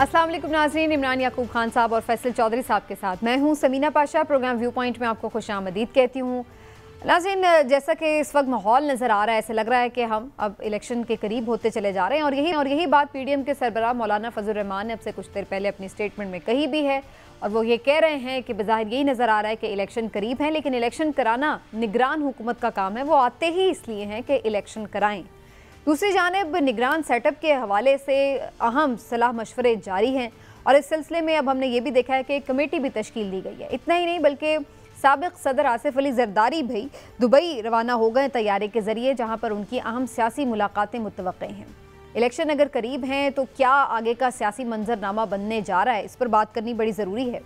अस्सलाम वालेकुम नाज़रीन, इमरान याकूब खान साहब और फैसल चौधरी साहब के साथ मैं हूं Samina Pasha. Program viewpoint में आपको खुशामदीद कहती हूं। नाज़रीन, जैसा कि इस वक्त माहौल नज़र आ रहा है, ऐसे लग रहा है कि हम अब इलेक्शन के करीब होते चले जा रहे हैं और यही बात PDM के सरबराह मौलाना फजल रहमान ने अब से कुछ देर पहले अपनी स्टेटमेंट में कही भी है। और वो ये कह रहे हैं कि बज़ाहिर यही नज़र आ रहा है कि इलेक्शन करीब है, लेकिन इलेक्शन कराना निगरान हुकूमत का काम है। वो आते ही इसलिए हैं कि इलेक्शन कराएँ। दूसरी जानिब निगरान सेटअप के हवाले से अहम सलाह मशवरे जारी हैं और इस सिलसिले में अब हमने ये भी देखा है कि एक कमेटी भी तश्कील दी गई है। इतना ही नहीं बल्कि साबिक सदर आसिफ अली जरदारी भी दुबई रवाना हो गए तैयारी के ज़रिए, जहाँ पर उनकी अहम सियासी मुलाकातें मुतवक्के हैं। इलेक्शन अगर करीब हैं तो क्या आगे का सियासी मंजरनामा बनने जा रहा है, इस पर बात करनी बड़ी ज़रूरी है।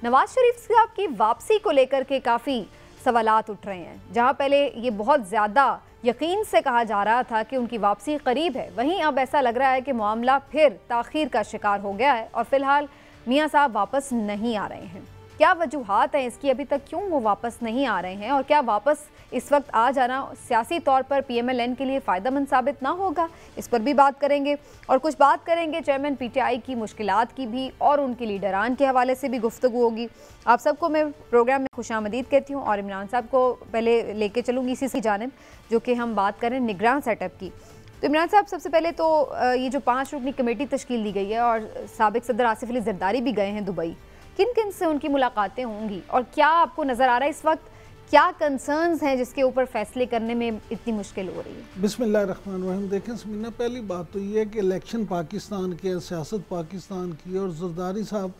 नवाज शरीफ साहब की वापसी को लेकर के काफ़ी सवालात उठ रहे हैं। जहाँ पहले ये बहुत ज़्यादा यकीन से कहा जा रहा था कि उनकी वापसी करीब है, वहीं अब ऐसा लग रहा है कि मामला फिर ताख़ीर का शिकार हो गया है और फिलहाल मियाँ साहब वापस नहीं आ रहे हैं। क्या वजूहात हैं इसकी, अभी तक क्यों वो वापस नहीं आ रहे हैं और क्या वापस इस वक्त आ जाना सियासी तौर पर PMLN के लिए फ़ायदेमंद साबित ना होगा, इस पर भी बात करेंगे। और कुछ बात करेंगे चेयरमैन PTI की मुश्किलात की भी और उनकी लीडरान के हवाले से भी गुफ्तगू होगी। आप सबको मैं प्रोग्राम में खुशामदीद कहती हूँ और इमरान साहब को पहले लेके चलूँगी इसी जानिब जो कि हम बात करें निगरान सेटअप की। तो इमरान साहब, सबसे पहले तो ये जो 5 रुकनी कमेटी तश्कील दी गई है और साबिक सदर आसिफ अली जरदारी भी गए हैं दुबई, किन किन से उनकी मुलाकातें होंगी और क्या आपको नज़र आ रहा है इस वक्त क्या कंसर्न्स हैं जिसके ऊपर फैसले करने में इतनी मुश्किल हो रही है? बिस्मिल्लाहिर्रहमानिर्रहीम। देखें समीना, पहली बात तो ये है कि इलेक्शन पाकिस्तान के, सियासत पाकिस्तान की, और जरदारी साहब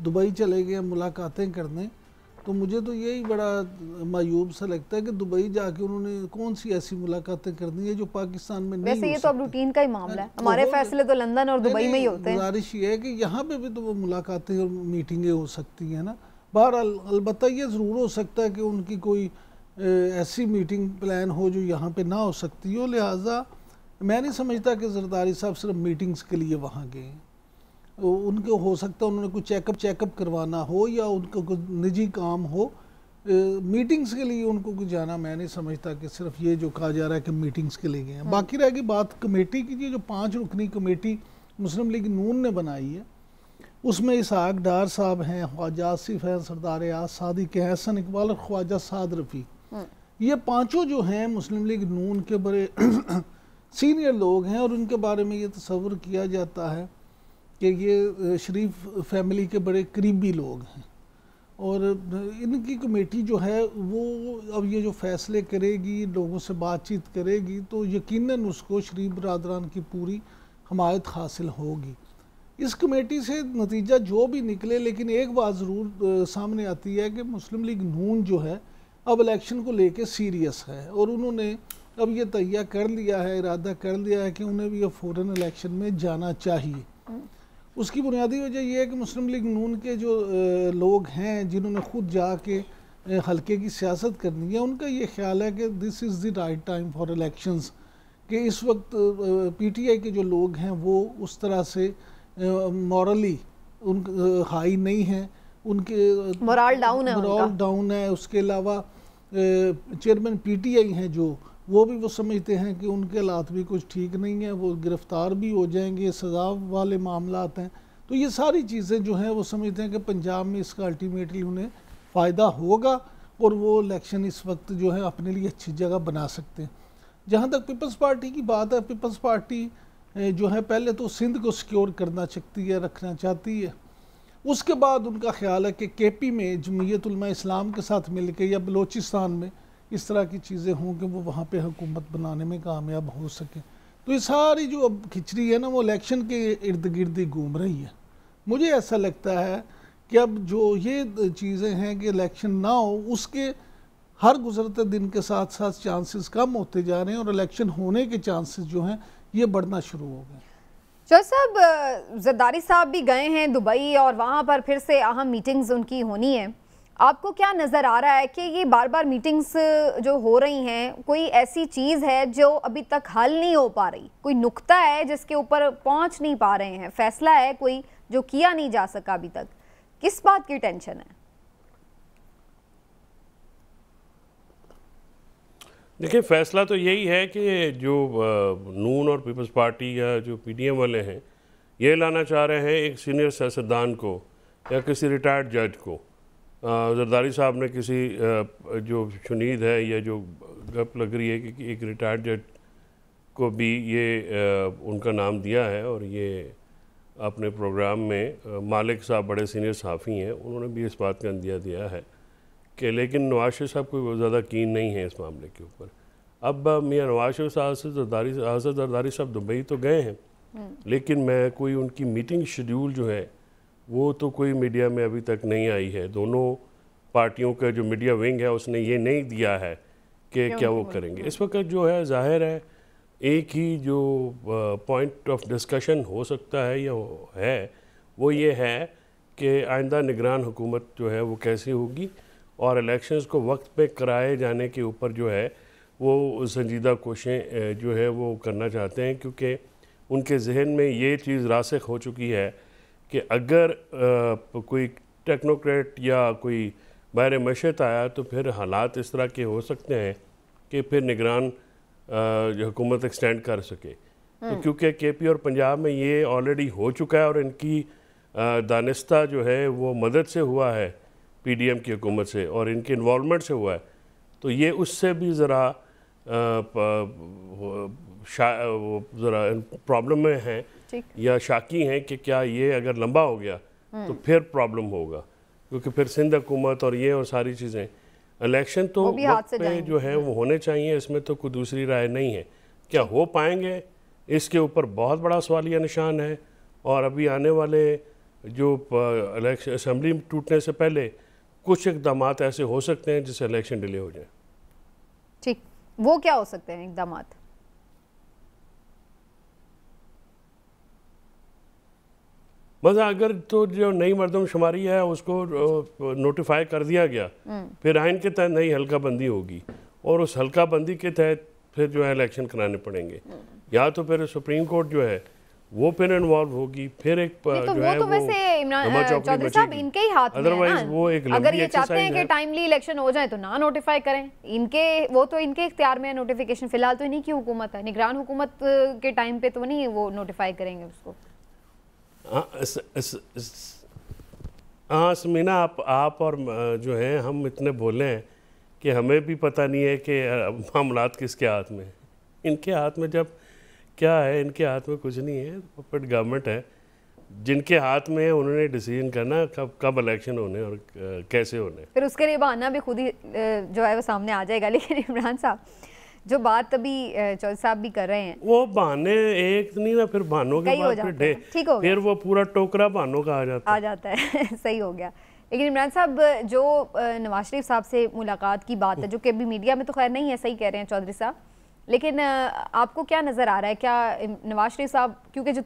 दुबई चले गए मुलाकातें करने। तो मुझे तो यही बड़ा मायूब सा लगता है कि दुबई जाके उन्होंने कौन सी ऐसी मुलाकातें करनी है जो पाकिस्तान में नहीं। वैसे ये तो अब रूटीन का ही मामला है, हमारे फैसले तो लंदन और दुबई में ही होते हैं। गुजारिश ये है कि यहाँ पे भी तो वो मुलाकातें और मीटिंगें हो सकती हैं ना। बहरहाल अलबत्ता ये ज़रूर हो सकता है कि उनकी कोई ऐसी मीटिंग प्लान हो जो यहाँ पे ना हो सकती हो। लिहाजा मैं नहीं समझता कि जरदारी साहब सिर्फ मीटिंग्स के लिए वहाँ गए। उनको हो सकता है उन्होंने कुछ चेकअप करवाना हो या उनको कुछ निजी काम हो। मीटिंग्स के लिए उनको कुछ जाना मैं नहीं समझता कि सिर्फ ये जो कहा जा रहा है कि मीटिंग्स के लिए गए हैं। बाकी रहेगी बात कमेटी की, जो 5 रुकनी कमेटी मुस्लिम लीग नून ने बनाई है, उसमें इसहाक डार साहब हैं, ख्वाजा आसिफ हैं, सरदार याद सादिक हैं, हसन इकबाल और ख्वाजा साद रफ़ी। ये 5 जो हैं मुस्लिम लीग नून के बड़े सीनियर लोग हैं और उनके बारे में ये तस्वर किया जाता है कि ये शरीफ फैमिली के बड़े करीबी लोग हैं। और इनकी कमेटी जो है वो अब ये जो फैसले करेगी, लोगों से बातचीत करेगी, तो यकीनन उसको शरीफ बरादरान की पूरी हमायत हासिल होगी। इस कमेटी से नतीजा जो भी निकले, लेकिन एक बात ज़रूर सामने आती है कि मुस्लिम लीग नून जो है अब इलेक्शन को लेके सीरियस है और उन्होंने अब ये तैयार कर लिया है, इरादा कर लिया है कि उन्हें भी अब फ़ौरन इलेक्शन में जाना चाहिए। उसकी बुनियादी वजह यह है कि मुस्लिम लीग नून के जो लोग हैं जिन्होंने खुद जाके हल्के की सियासत करनी है, उनका ये ख्याल है कि this is the right time for elections, कि इस वक्त PTI के जो लोग हैं वो उस तरह से मॉरली उन हाई नहीं हैं, उनके मोरल डाउन है। उसके अलावा चेयरमैन PTI हैं जो वो भी वो समझते हैं कि उनके हालात भी कुछ ठीक नहीं है, वो गिरफ़्तार भी हो जाएंगे, सज़ा वाले मामलात हैं। तो ये सारी चीज़ें जो हैं वो समझते हैं कि पंजाब में इसका अल्टीमेटली उन्हें फ़ायदा होगा और वो इलेक्शन इस वक्त जो है अपने लिए अच्छी जगह बना सकते हैं। जहाँ तक पीपल्स पार्टी की बात है, पीपल्स पार्टी जो है पहले तो सिंध को सिक्योर करना चाहती है, रखना चाहती है। उसके बाद उनका ख्याल है कि KP में जमीयत उलमा इस्लाम के साथ मिल के या बलोचिस्तान में इस तरह की चीज़ें हों कि वो वहाँ पे हुकूमत बनाने में कामयाब हो सके। तो ये सारी जो अब खिचड़ी है ना वो इलेक्शन के इर्द गिर्द ही घूम रही है। मुझे ऐसा लगता है कि अब जो ये चीज़ें हैं कि इलेक्शन ना हो, उसके हर गुजरते दिन के साथ साथ चांसेस कम होते जा रहे हैं और इलेक्शन होने के चांसेस जो हैं ये बढ़ना शुरू हो गए। चौधरी साहब, जरदारी साहब भी गए हैं दुबई और वहाँ पर फिर से अहम मीटिंग्स उनकी होनी है। आपको क्या नज़र आ रहा है कि ये बार बार मीटिंग्स जो हो रही हैं, कोई ऐसी चीज़ है जो अभी तक हल नहीं हो पा रही, कोई नुक्ता है जिसके ऊपर पहुँच नहीं पा रहे हैं, फैसला है कोई जो किया नहीं जा सका अभी तक, किस बात की टेंशन है? देखिए, फ़ैसला तो यही है कि जो नून और पीपल्स पार्टी या जो PDM वाले हैं, ये लाना चाह रहे हैं एक सीनियर सियासतदान को या किसी रिटायर्ड जज को। जरदारी साहब ने किसी जो शुनीद है या जो गप लग रही है कि एक रिटायर्ड जज को भी ये उनका नाम दिया है, और ये अपने प्रोग्राम में मालिक साहब बड़े सीनियर सहाफ़ी हैं, उन्होंने भी इस बात का अंदिया दिया है कि लेकिन नवाज शरीफ साहब कोई ज़्यादा कीन नहीं है इस मामले के ऊपर। अब मियाँ नवाज शरीफ साहब से जरदारी साहब दुबई तो गए हैं, लेकिन मैं कोई उनकी मीटिंग शेड्यूल जो है वो तो कोई मीडिया में अभी तक नहीं आई है। दोनों पार्टियों का जो मीडिया विंग है उसने ये नहीं दिया है कि क्या वो करेंगे। इस वक्त जो है ज़ाहिर है एक ही जो पॉइंट ऑफ डिस्कशन हो सकता है या है वो ये है कि आइंदा निगरान हुकूमत जो है वो कैसी होगी, और इलेक्शंस को वक्त पे कराए जाने के ऊपर जो है वो संजीदा कोशिशें जो है वो करना चाहते हैं, क्योंकि उनके जहन में ये चीज़ रासिख हो चुकी है कि अगर कोई टेक्नोक्रेट या कोई बाहर मशत आया तो फिर हालात इस तरह के हो सकते हैं कि फिर निगरान हुकूमत एक्सटेंड कर सके। तो क्योंकि केपी और पंजाब में ये ऑलरेडी हो चुका है और इनकी दानिस्ता जो है वो मदद से हुआ है पीडीएम की हुकूमत से और इनके इन्वॉल्वमेंट से हुआ है, तो ये उससे भी ज़रा प्रॉब्लम में हैं या शाकी हैं कि क्या ये अगर लंबा हो गया तो फिर प्रॉब्लम होगा, क्योंकि फिर सिंध हुकूमत और ये और सारी चीज़ें इलेक्शन तो वक्त पे जो है वो होने चाहिए, इसमें तो कोई दूसरी राय नहीं है। क्या हो पाएंगे इसके ऊपर बहुत बड़ा सवालिया निशान है, और अभी आने वाले जो इलेक्शन असम्बली टूटने से पहले कुछ इकदाम ऐसे हो सकते हैं जिससे इलेक्शन डिले हो जाए। ठीक, वो क्या हो सकते हैं इकदाम? मज़ा अगर तो जो नई मरदमशुमारी है उसको नोटिफाई कर दिया गया, फिर आइन के तहत नई हल्का बंदी होगी और उस हल्का बंदी के तहत फिर जो है इलेक्शन कराने पड़ेंगे, या तो फिर सुप्रीम कोर्ट जो है वो फिर इन्वॉल्व होगी, फिर एक तो जो वो है तो वैसे इमरान चौधरी साहब इनके ही हाथ में है। अदरवाइज वो एक अगर ये चाहते हैं कि टाइमली इलेक्शन हो जाए तो ना नोटिफाई करें, इनके वो तो इनके इख्तियार में है नोटिफिकेशन। फिलहाल तो इन्हीं की हुकूमत है, निगरान हुकूमत के टाइम पे तो नहीं वो नोटिफाई करेंगे उसको। हाँ समीना, आप और जो है हम इतने बोले हैं कि हमें भी पता नहीं है कि मामलात किसके हाथ में। इनके हाथ में जब क्या है, इनके हाथ में कुछ नहीं है, पपेट गवर्नमेंट है, जिनके हाथ में है उन्होंने डिसीजन करना कब इलेक्शन होने और कैसे होने। फिर उसके लिए बहाना भी खुद ही जो है वो सामने आ जाएगा। लेकिन इमरान साहब जो बात अभी चौधरी साहब भी कर रहे हैं, वो बहाने एक नहीं ना, फिर बहानों के बाद फिर वो पूरा टोकरा बहानों का आ जाता है। सही हो गया। लेकिन इमरान साहब जो नवाज शरीफ साहब से मुलाकात की बात है, जो कि अभी मीडिया में तो खैर नहीं है, सही कह रहे हैं चौधरी साहब, लेकिन आपको क्या नज़र आ रहा है? क्या नवाज शरीफ साहब, क्योंकि जो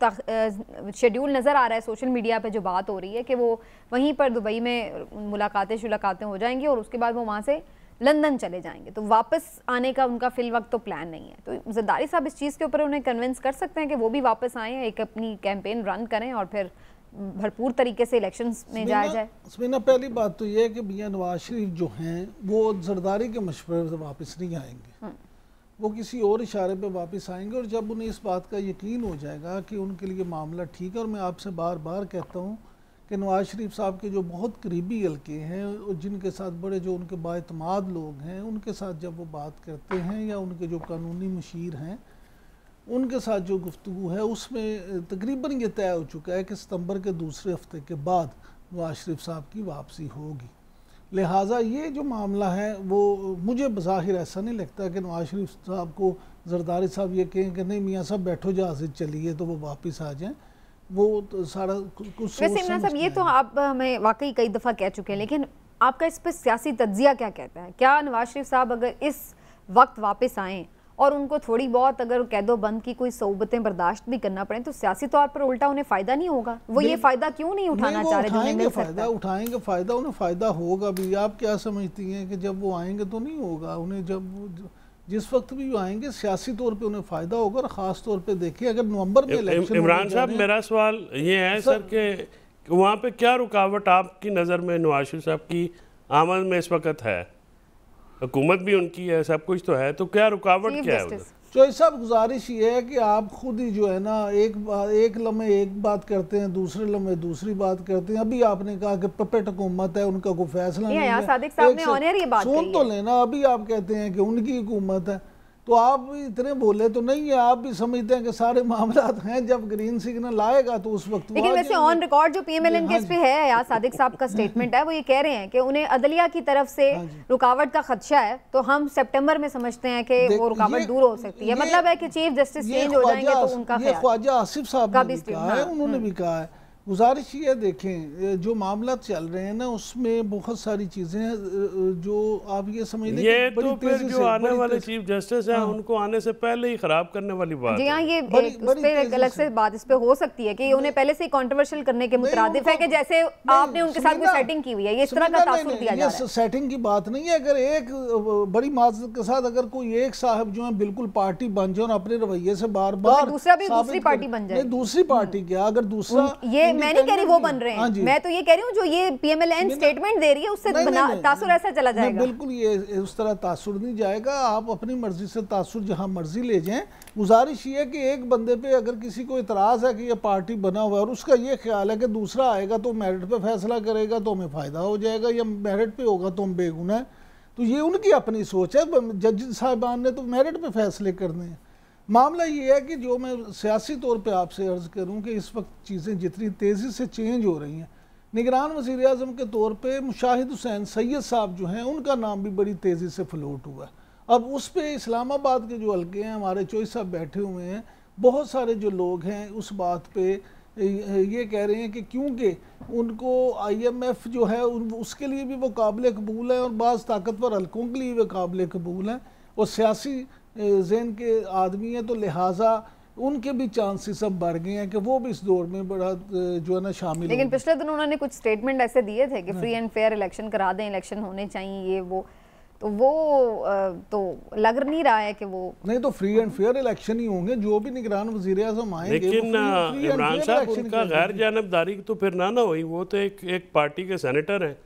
शेड्यूल नज़र आ रहा है सोशल मीडिया पे जो बात हो रही है कि वो वहीं पर दुबई में मुलाकातें हो जाएंगी और उसके बाद वो वहाँ से लंदन चले जाएंगे, तो वापस आने का उनका फिल वक्त तो प्लान नहीं है। तो जरदारी साहब इस चीज़ के ऊपर उन्हें कन्विंस कर सकते हैं कि वो भी वापस आएँ, एक अपनी कैंपेन रन करें और फिर भरपूर तरीके से इलेक्शंस में जाया जाए? समीना, पहली बात तो ये है कि मियां नवाज शरीफ जो हैं वो जरदारी के मशवरे से वापस नहीं आएंगे, वो किसी और इशारे पे वापस आएंगे। और जब उन्हें इस बात का यकीन हो जाएगा कि उनके लिए मामला ठीक है, और मैं आपसे बार बार कहता हूँ कि नवाज शरीफ साहब के जो बहुत करीबी हल्के हैं और जिनके साथ बड़े जो उनके बाएतमाद लोग हैं, उनके साथ जब वो बात करते हैं या उनके जो कानूनी मशीर हैं उनके साथ जो गुफ्तगू है उसमें तकरीबन ये तय हो चुका है कि सितंबर के दूसरे हफ्ते के बाद नवाज शरीफ साहब की वापसी होगी। लिहाजा ये जो मामला है वो मुझे बज़ाहिर ऐसा नहीं लगता कि नवाज शरीफ साहब को जरदारी साहब ये कहें कि नहीं मियाँ साहब बैठो जहाज़ चलिए तो वो वापस आ जाएं। वो तो सारा कुछ वैसे इमरान साहब ये तो आप हमें वाकई कई दफ़ा कह चुके हैं, लेकिन आपका इस पर सियासी तज्जिया क्या कहता है? क्या नवाज शरीफ साहब अगर इस वक्त वापस आएँ और उनको थोड़ी बहुत अगर कैदो बंद की कोई सोबतें बर्दाश्त भी करना पड़े तो सियासी तौर पर उल्टा उन्हें फ़ायदा नहीं होगा? वो ये फ़ायदा क्यों नहीं उठाना चाह रहे? उठाएंगे फ़ायदा उन्हें फ़ायदा होगा भी। आप क्या समझती हैं कि जब वो आएंगे तो नहीं होगा? उन्हें जब जिस वक्त भी आएंगे सियासी तौर पे उन्हें फ़ायदा होगा। और ख़ास तौर पे देखिए अगर नवंबर में इलेक्शन, इमरान साहब मेरा सवाल ये है सर कि वहाँ पे क्या रुकावट आपकी नज़र में नवाज शरीफ साहब की आमद में इस वक्त है? हुकूमत भी उनकी है, सब कुछ तो है, तो क्या रुकावट क्या है उधर? चौधरी साहब गुजारिश ये है कि आप खुद ही जो है ना एक लम्हे एक बात करते हैं, दूसरे लम्हे दूसरी बात करते हैं। अभी आपने कहा कि पपेट हुकूमत है, उनका कोई फैसला नहीं है। सादिक साहब ने ऑनर ये बात सुन तो लेना, अभी आप कहते हैं कि उनकी हुकूमत है, तो आप इतने बोले तो नहीं है। आप भी समझते हैं कि सारे मामला हैं, जब ग्रीन सिग्नल आएगा तो उस वक्त। लेकिन वैसे ऑन रिकॉर्ड जो पीएमएलएन के इस पे है यार सादिक साहब का स्टेटमेंट है, वो ये कह रहे हैं कि उन्हें अदलिया की तरफ से रुकावट का खदशा है, तो हम सितंबर में समझते हैं कि वो रुकावट दूर हो सकती है। मतलब है कि चीफ जस्टिस चेंज हो जाएंगे तो उनका ख्याल। ख्वाजा आसिफ साहब ने भी कहा है, उन्होंने भी कहा है। गुजारिश ये देखें, जो मामला चल रहे हैं ना उसमें बहुत सारी चीजें जो आप ये समझ लें, ये तो फिर जो आने वाले चीफ जस्टिस हैं उनको आने से पहले ही खराब करने वाली बात जी हाँ, ये उस पे एक अलग से बात इस पे हो सकती है कि उन्हें पहले से ही कंट्रोवर्शियल करने के मुतरादिफ है कि जैसे आपने उनके साथ कोई सेटिंग की हुई है, ये इस तरह का तासुर दिया जा रहा है। सेटिंग की बात नहीं है। अगर एक बड़ी माजरत के साथ अगर कोई एक साहब जो है बिल्कुल पार्टी बन जाए और अपने रवैये से बार बार दूसरा भी दूसरी पार्टी बन जाए, दूसरी पार्टी क्या, अगर दूसरा, ये मैं नहीं कह रही वो बन रहे हैं, मैं तो ये कह रही हूँ जो ये पीएमएलएन स्टेटमेंट दे रही है उससे तासुर ऐसा चला जाएगा। बिल्कुल ये उस तरह तासुर नहीं जाएगा। आप अपनी मर्जी से तासुर जहां मर्जी ले जाएं। गुजारिश ये है कि एक बंदे पे अगर किसी को इतराज है कि ये पार्टी बना हुआ है और उसका ये ख्याल है कि दूसरा आएगा तो मेरिट पे फैसला करेगा तो हमें फायदा हो जाएगा, या मेरिट पे होगा तो हम बेगुनाह है, तो ये उनकी अपनी सोच है। जज साहिबान ने तो मेरिट पे फैसले करने हैं। मामला ये है कि जो मैं सियासी तौर पे आपसे अर्ज़ करूं कि इस वक्त चीज़ें जितनी तेज़ी से चेंज हो रही हैं, निगरान वज़ीर आज़म के तौर पे मुशाहिद हुसैन सैयद साहब जो हैं उनका नाम भी बड़ी तेज़ी से फ्लोट हुआ है। अब उस पे इस्लामाबाद के जो हल्के हैं, हमारे चौधरी साहब बैठे हुए हैं, बहुत सारे जो लोग हैं उस बात पे ये कह रहे हैं कि क्योंकि उनको IMF जो है उसके लिए भी वो काबिल कबूल है और बाज़ ताकतवर हल्कों के लिए भी काबिल कबूल हैं और सियासी ज़हन के आदमी हैं, तो लिहाजा उनके भी चांसेस अब बढ़ गए हैं कि वो भी इस दौर में बड़ा जो है ना शामिल। लेकिन पिछले दिन उन्होंने कुछ स्टेटमेंट ऐसे दिए थे कि फ्री एंड फेयर इलेक्शन करा दें, इलेक्शन होने चाहिए, ये वो तो लग नहीं रहा है कि वो नहीं, तो फ्री एंड फेयर इलेक्शन ही होंगे जो भी निगरान वज़ीर आज़म आएंगे। लेकिन इमरान साहब उनका गैर जानबदारी तो फिर ना हुई, वो तो एक पार्टी के सेनेटर हैं,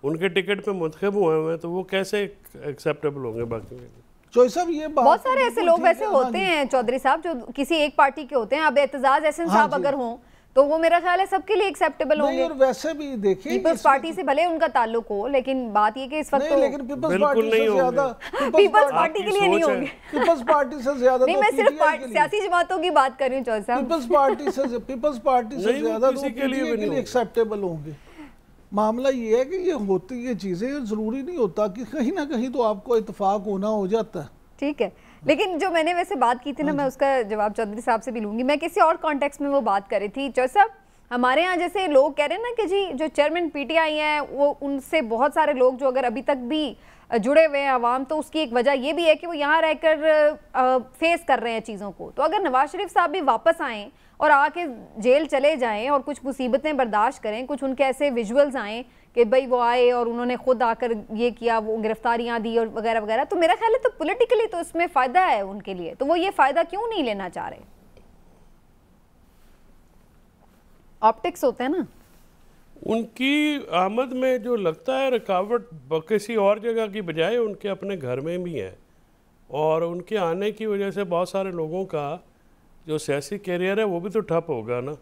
उनके टिकट पे मुंतखब हुए हैं, तो वो कैसे एक्सेप्टेबल होंगे बाकी। चौधरी साहब ये बहुत सारे ऐसे लोग वैसे होते हैं चौधरी साहब जो किसी एक पार्टी के होते हैं। अब एतजाज एहसन साहब अगर हों तो वो मेरा ख्याल है सबके लिए एक्सेप्टेबल होंगे। और वैसे भी देखिए पीपल्स पार्टी से भले उनका ताल्लुक हो, लेकिन बात ये कि इस वक्त लेकिन पीपल्स पार्टी से ज्यादा पीपल्स पार्टी के लिए नहीं होंगे, पीपल्स पार्टी से ज्यादा नहीं, मैं सिर्फ सियासी जमातों की बात कर रही हूँ चौधरी साहब। पीपल्स पार्टी से ज्यादा के लिए एक्सेप्टेबल होंगे। मामला ये है कि ये होती ये चीजें, जरूरी नहीं होता कि कहीं ना कहीं तो आपको इत्तेफाक होना हो जाता है। ठीक है, लेकिन जो मैंने वैसे बात की थी ना, मैं उसका जवाब चौधरी साहब से भी लूंगी। मैं किसी और कॉन्टेक्स्ट में वो बात कर रही थी। चौधरी साहब, हमारे यहाँ जैसे लोग कह रहे हैं ना कि जी जो चेयरमैन PTI हैं वो उनसे बहुत सारे लोग जो अगर अभी तक भी जुड़े हुए हैं अवाम, तो उसकी एक वजह ये भी है कि वो यहाँ रहकर फेस कर रहे हैं चीज़ों को। तो अगर नवाज शरीफ साहब भी वापस आएँ और आके जेल चले जाएं और कुछ मुसीबतें बर्दाश्त करें, कुछ उनके ऐसे विजुअल्स आएँ कि भाई वो आए और उन्होंने खुद आकर ये किया, वो गिरफ्तारियां दी और वगैरह वगैरह, तो मेरा ख्याल है तो पॉलिटिकली तो इसमें फ़ायदा है उनके लिए, तो वो ये फ़ायदा क्यों नहीं लेना चाह रहे? ऑप्टिक्स होते हैं ना उनकी आमद में, जो लगता है रुकावट किसी और जगह की बजाय उनके अपने घर में भी है, और उनके आने की वजह से बहुत सारे लोगों का जो सियासी कैरियर है वो भी तो ठप होगा ना।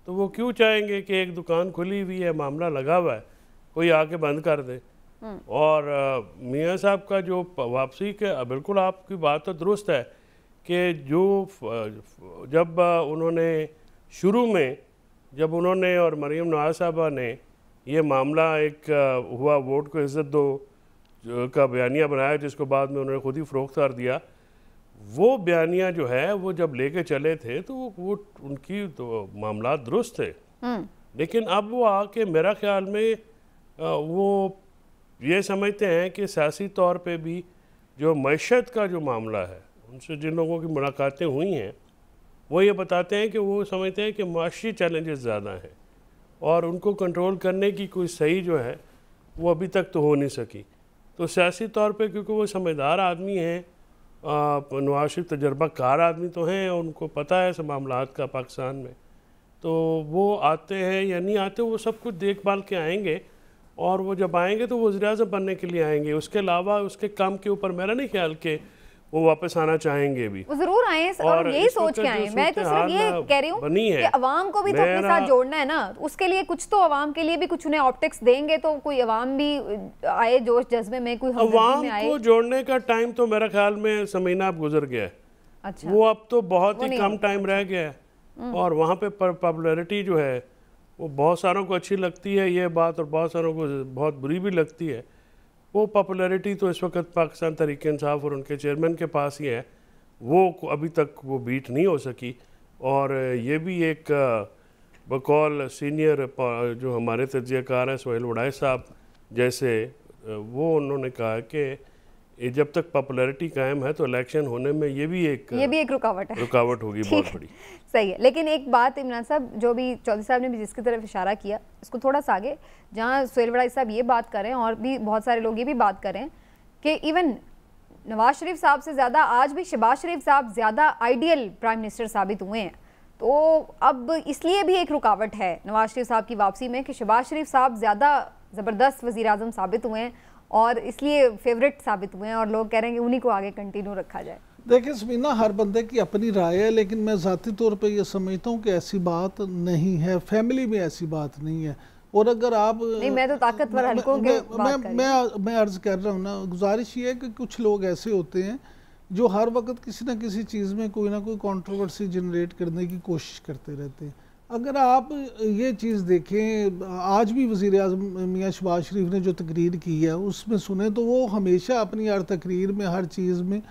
तो वो क्यों चाहेंगे कि एक दुकान खुली हुई है, मामला लगा हुआ है, कोई आके बंद कर दे। और मियाँ साहब का जो वापसी के, बिल्कुल आपकी बात तो दुरुस्त है कि जो जब उन्होंने शुरू में जब उन्होंने और मरीम नवाज साहबा ने ये मामला एक हुआ वोट को इज़्ज़त दो का बयानिया बनाया, जिसको बाद में उन्होंने खुद ही फ़रोख्त कर दिया, वो बयानिया जो है वो जब लेके चले थे तो वो उनकी तो मामला दुरुस्त थे। लेकिन अब वो आके मेरा ख्याल में वो ये समझते हैं कि सियासी तौर पे भी जो मईशत का जो मामला है, उनसे जिन लोगों की मुलाकातें हुई हैं वो ये बताते हैं कि वो समझते हैं कि माशी चैलेंजेस ज़्यादा हैं और उनको कंट्रोल करने की कोई सही जो है वो अभी तक तो हो नहीं सकी। तो सियासी तौर पे क्योंकि वो समझदार आदमी हैं, नवाज शरीफ तजर्बाकार आदमी तो हैं, उनको पता है सब मामलात का पाकिस्तान में, तो वो आते हैं या नहीं आते वो सब कुछ देखभाल के आएंगे, और वो जब आएंगे तो वो वज़ीर-ए-आज़म बनने के लिए आएंगे। उसके अलावा उसके काम के ऊपर मेरा नहीं ख्याल कि वो वापस आना चाहेंगे भी, वो जरूर आए और यही इस सोच वक्त के आए। जो मैं तो सिर्फ ये कह रही हूँ कि अवाम को भी तो अपने साथ जोड़ना है ना, उसके लिए कुछ तो अवाम के लिए भी कुछ उन्हें ऑप्टिक्स देंगे तो कोई अवाम भी आए जोश जज्बे में, कोई अवाम को जोड़ने का टाइम तो मेरा ख्याल में समीना अब गुजर गया है। अच्छा, वो अब तो बहुत ही कम टाइम रह गया है और वहाँ पे पॉपुलैरिटी जो है वो बहुत सारों को अच्छी लगती है ये बात, और बहुत सारों को बहुत बुरी भी लगती है। वो पॉपुलैरिटी तो इस वक्त पाकिस्तान तहरीक इंसाफ और उनके चेयरमैन के पास ही है, वो अभी तक वो बीट नहीं हो सकी। और ये भी एक बकौल सीनियर जो हमारे तज्ज़ियाकार हैं सोहेल वड़ाई साहब जैसे, वो उन्होंने कहा कि ये जब तक पॉपुलैरिटी कायम है तो इलेक्शन होने में ये भी एक रुकावट होगी बहुत बड़ी। सही है, लेकिन एक बात इमरान साहब, जो भी चौधरी साहब ने भी जिसकी तरफ इशारा किया, इसको थोड़ा सा आगे, जहाँ सोहेल वड़ाई साहब ये बात करें और भी बहुत सारे लोग ये भी बात करें कि इवन नवाज शरीफ साहब से ज़्यादा आज भी शहबाज शरीफ साहब ज़्यादा आइडियल प्राइम मिनिस्टर साबित हुए हैं, तो अब इसलिए भी एक रुकावट है नवाज शरीफ साहब की वापसी में कि शहबाज शरीफ साहब ज़्यादा ज़बरदस्त वज़ीर आज़म साबित हुए हैं और इसलिए फेवरेट साबित हुए हैं और लोग कह रहे हैं कि उन्हीं को आगे कंटिन्यू रखा जाए। देखिए समीना, हर बंदे की अपनी राय है, लेकिन मैं ज़ाती तौर पे ये समझता हूँ कि ऐसी बात नहीं है, फैमिली में ऐसी बात नहीं है। और अगर आप नहीं, मैं तो ताकतवर हलकों के बात कर रही हूं। मैं अर्ज कर रहा हूँ ना, गुजारिश ये है कि कुछ लोग ऐसे होते हैं जो हर वक्त किसी ना किसी चीज़ में कोई ना कोई कंट्रोवर्सी जनरेट करने की कोशिश करते रहते हैं। अगर आप ये चीज़ देखें, आज भी वज़ीर आज़म मियाँ शहबाज शरीफ ने जो तकरीर की है उसमें सुने तो वो हमेशा अपनी हर तकरीर में, हर चीज़ में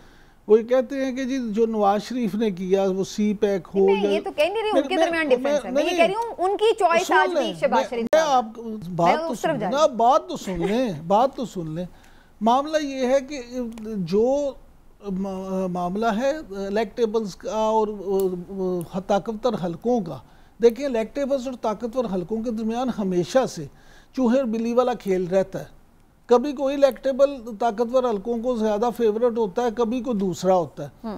वो ये कहते हैं कि जी जो नवाज शरीफ ने किया वो सी पैक हो, ये तो कह नहीं रही उनके दरमियान डिफरेंस है, मैं ये कह रही हूँ उनकी चॉइस आज भी शहबाज शरीफ। मैं आप बात तो सुन लें। मामला ये है कि जो मामला है इलेक्टेबल्स का और ताकतवर हलकों का, देखिए इलेक्टेबल्स और ताकतवर हलकों के दरमियान हमेशा से चूहे और बिल्ली वाला खेल रहता है। कभी कोई इलेक्टेबल ताकतवर हलकों को ज़्यादा फेवरेट होता है, कभी कोई दूसरा होता है।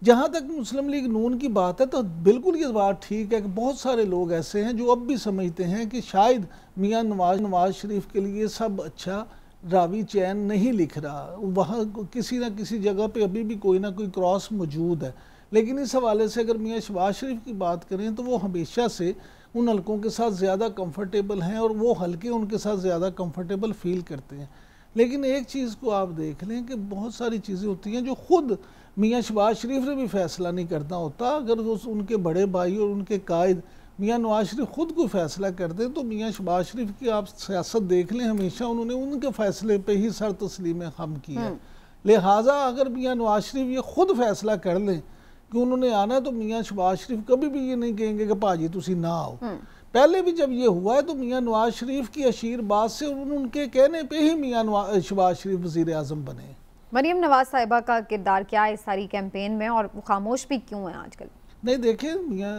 जहाँ तक मुस्लिम लीग नून की बात है तो बिल्कुल ये बात ठीक है कि बहुत सारे लोग ऐसे हैं जो अब भी समझते हैं कि शायद मियाँ नवाज शरीफ के लिए सब अच्छा रावी चैन नहीं लिख रहा, वहाँ किसी न किसी जगह पे अभी भी कोई ना कोई क्रॉस मौजूद है। लेकिन इस हवाले से अगर मियाँ शहबाज शरीफ की बात करें तो वो हमेशा से उन हलकों के साथ ज़्यादा कंफर्टेबल हैं और वो हलके उनके साथ ज़्यादा कंफर्टेबल फील करते हैं। लेकिन एक चीज़ को आप देख लें कि बहुत सारी चीज़ें होती हैं जो ख़ुद मियाँ शहबाज शरीफ ने भी फ़ैसला नहीं करना होता। अगर उनके बड़े भाई और उनके कायद मियाँ नवाज शरीफ ख़ुद कोई फ़ैसला कर दें तो मियाँ शहबाज शरीफ की आप सियासत देख लें, हमेशा उन्होंने उनके फ़ैसले पे ही सर तस्लीम हम की है। लिहाजा अगर मियाँ नवाज शरीफ ये ख़ुद फ़ैसला कर लें कि उन्होंने आना है तो मियाँ शहबाज शरीफ कभी भी ये नहीं कहेंगे कि भाजी तुसी ना आओ। पहले भी जब ये हुआ है तो मियाँ नवाज शरीफ की आशीर्वाद से उनके कहने पे ही मियाँ शहबाज शरीफ वज़ीर आज़म बने। मरियम नवाज साहिबा का किरदार क्या है इस सारी कैंपेन में और वो खामोश भी क्यों है आजकल? नहीं देखें, मियाँ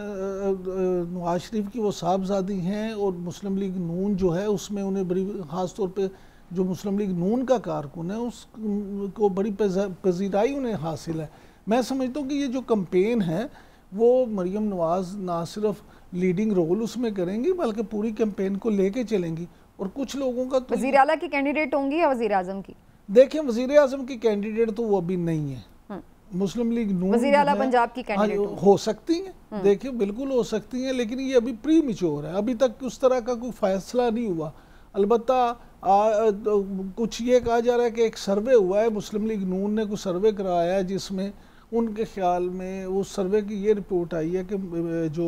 नवाज शरीफ की वो साहबजादी हैं और मुस्लिम लीग नून जो है उसमें उन्हें बड़ी ख़ास तौर पे जो मुस्लिम लीग नून का कारकुन है उसको बड़ी पजीराई उन्हें हासिल है। मैं समझता हूँ कि ये जो कैंपेन है वो मरियम नवाज ना सिर्फ लीडिंग रोल उसमें करेंगी बल्कि पूरी कैंपेन को लेके चलेंगी। और कुछ लोगों का तो वज़ीर आला की कैंडिडेट होंगी या वज़ीर आज़म की? देखें, वज़ीर आज़म की कैंडिडेट तो वो अभी नहीं है। मुस्लिम लीग नून वज़ीर आला पंजाब की कैंडिडेट हो सकती हैं, देखिए बिल्कुल हो सकती हैं, लेकिन ये अभी प्री मैच्योर है, अभी तक उस तरह का कोई फैसला नहीं हुआ। अलबत्ता कुछ ये कहा जा रहा है कि एक सर्वे हुआ है, मुस्लिम लीग नून ने कुछ सर्वे कराया है जिसमें उनके ख्याल में उस सर्वे की ये रिपोर्ट आई है कि जो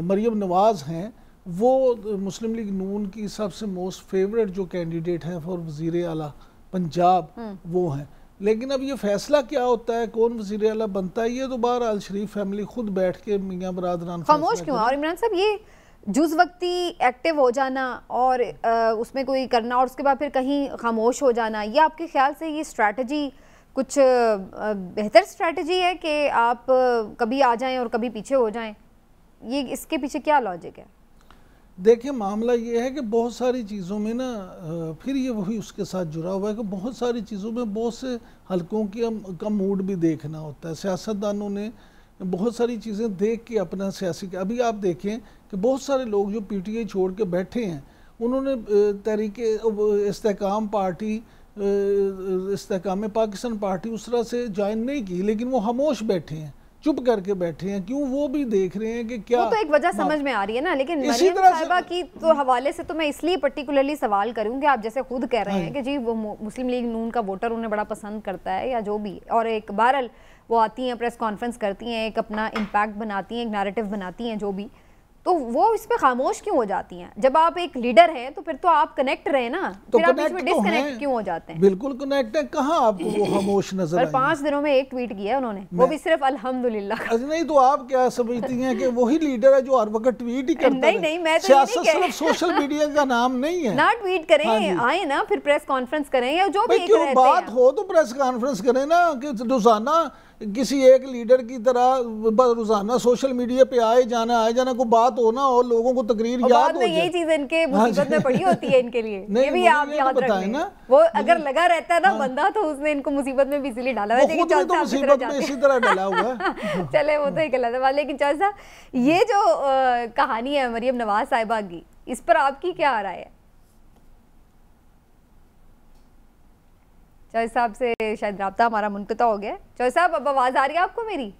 मरियम नवाज़ हैं वो मुस्लिम लीग नून की सबसे मोस्ट फेवरेट जो कैंडिडेट हैं फॉर वज़ीर आला पंजाब वो हैं। लेकिन अब ये फैसला क्या होता है, कौन वज़ीर आला बनता है, ये तो बहरहाल शरीफ फैमिली खुद बैठ के मियाँ बरादरान खामोश क्यों? और इमरान साहब ये जुज़ वक्ती एक्टिव हो जाना और उसमें कोई करना और उसके बाद फिर कहीं खामोश हो जाना, ये आपके ख्याल से ये स्ट्रैटेजी कुछ बेहतर स्ट्रैटेजी है कि आप कभी आ जाएं और कभी पीछे हो जाएं? ये इसके पीछे क्या लॉजिक है? देखिए, मामला ये है कि बहुत सारी चीज़ों में ना फिर ये वही उसके साथ जुड़ा हुआ है कि बहुत सारी चीज़ों में बहुत से हलकों का मूड भी देखना होता है। सियासतदानों ने बहुत सारी चीज़ें देख के अपना सियासी, अभी आप देखें कि बहुत सारे लोग जो PTI छोड़ के बैठे हैं उन्होंने तहरीक इस्तेकाम पार्टी इस्तेहकाम पाकिस्तान पार्टी उस तरह से ज्वाइन नहीं की, लेकिन वो खामोश बैठे हैं, चुप करके बैठे हैं। क्यों? वो भी देख रहे हैं कि क्या, वो तो एक वजह समझ में आ रही है ना। लेकिन मरियम साहिबा की तो हवाले से तो मैं इसलिए पर्टिकुलरली सवाल करूंगी, आप जैसे खुद कह रहे हैं कि जी वो मुस्लिम लीग नून का वोटर उन्हें बड़ा पसंद करता है या जो भी, और एक बहरहाल वो आती हैं, प्रेस कॉन्फ्रेंस करती हैं, एक अपना इम्पैक्ट बनाती हैं, एक नैरेटिव बनाती हैं जो भी, तो वो इस पे खामोश क्यों हो जाती हैं? जब आप एक लीडर हैं तो फिर तो आप कनेक्ट रहे ना, तो फिर आप इसमें डिस्कनेक्ट क्यों हो जाते हैं? बिल्कुल कनेक्ट है। कहाँ आपको वो खामोश नजर पर 5 दिनों में एक ट्वीट किया उन्होंने, वो भी सिर्फ अल्हम्दुलिल्लाह। नहीं तो आप क्या समझती हैं कि वही लीडर है जो हर वक्त ट्वीट ही करता है? नहीं, मैं तो सियासत सिर्फ सोशल मीडिया का नाम नहीं है ना। ट्वीट करें, आए ना, फिर प्रेस कॉन्फ्रेंस करें या जो भी, क्यों बात हो तो प्रेस कॉन्फ्रेंस करें ना, कि रोजाना किसी एक लीडर की तरह रोजाना सोशल मीडिया पे आए जाना को बात हो ना, और लोगों को तकरीर याद हो जाए। यही चीज इनके मुसीबत में पड़ी होती है इनके लिए। ये भी आप याद रखें ना, वो अगर लगा रहता है ना बंदा, तो उसने इनको मुसीबत में भी इसीलिए डाला है। तो मुसीबत में इसी तरह डाला हुआ है। चले वो तो एक अलग बात। लेकिन चौधरी साहब, ये जो कहानी है मरियम नवाज साहिबा की, इस पर आपकी क्या राय है? चौधरी साहब से शायद राब्ता हमारा मुनक़ता हो गया। चौधरी साहब, अब आवाज़ आ रही है आपको मेरी?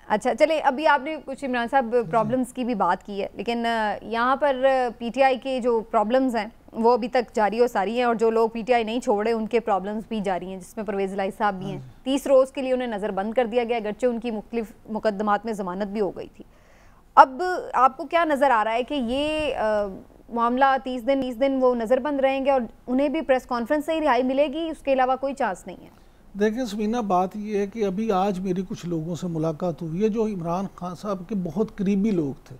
अच्छा, चले, अभी आपने कुछ इमरान साहब प्रॉब्लम्स की भी बात की है, लेकिन यहाँ पर पीटीआई के जो प्रॉब्लम्स हैं वो अभी तक जारी और सारी हैं, और जो लोग पीटीआई नहीं छोड़ रहे उनके प्रॉब्लम्स भी जारी हैं, जिसमें परवेज़ इलाही साहब भी हैं। 30 रोज़ के लिए उन्हें नज़रबंद कर दिया गया, गरचे उनकी मुख्तलिफ मुकदमात में ज़मानत भी हो गई थी। अब आपको क्या नज़र आ रहा है कि ये मामला 30 दिन वो नज़रबंद रहेंगे और उन्हें भी प्रेस कॉन्फ्रेंस से ही रिहाई मिलेगी, उसके अलावा कोई चांस नहीं है? देखिए समीना, बात ये है कि अभी आज मेरी कुछ लोगों से मुलाकात हुई है जो इमरान खान साहब के बहुत करीबी लोग थे,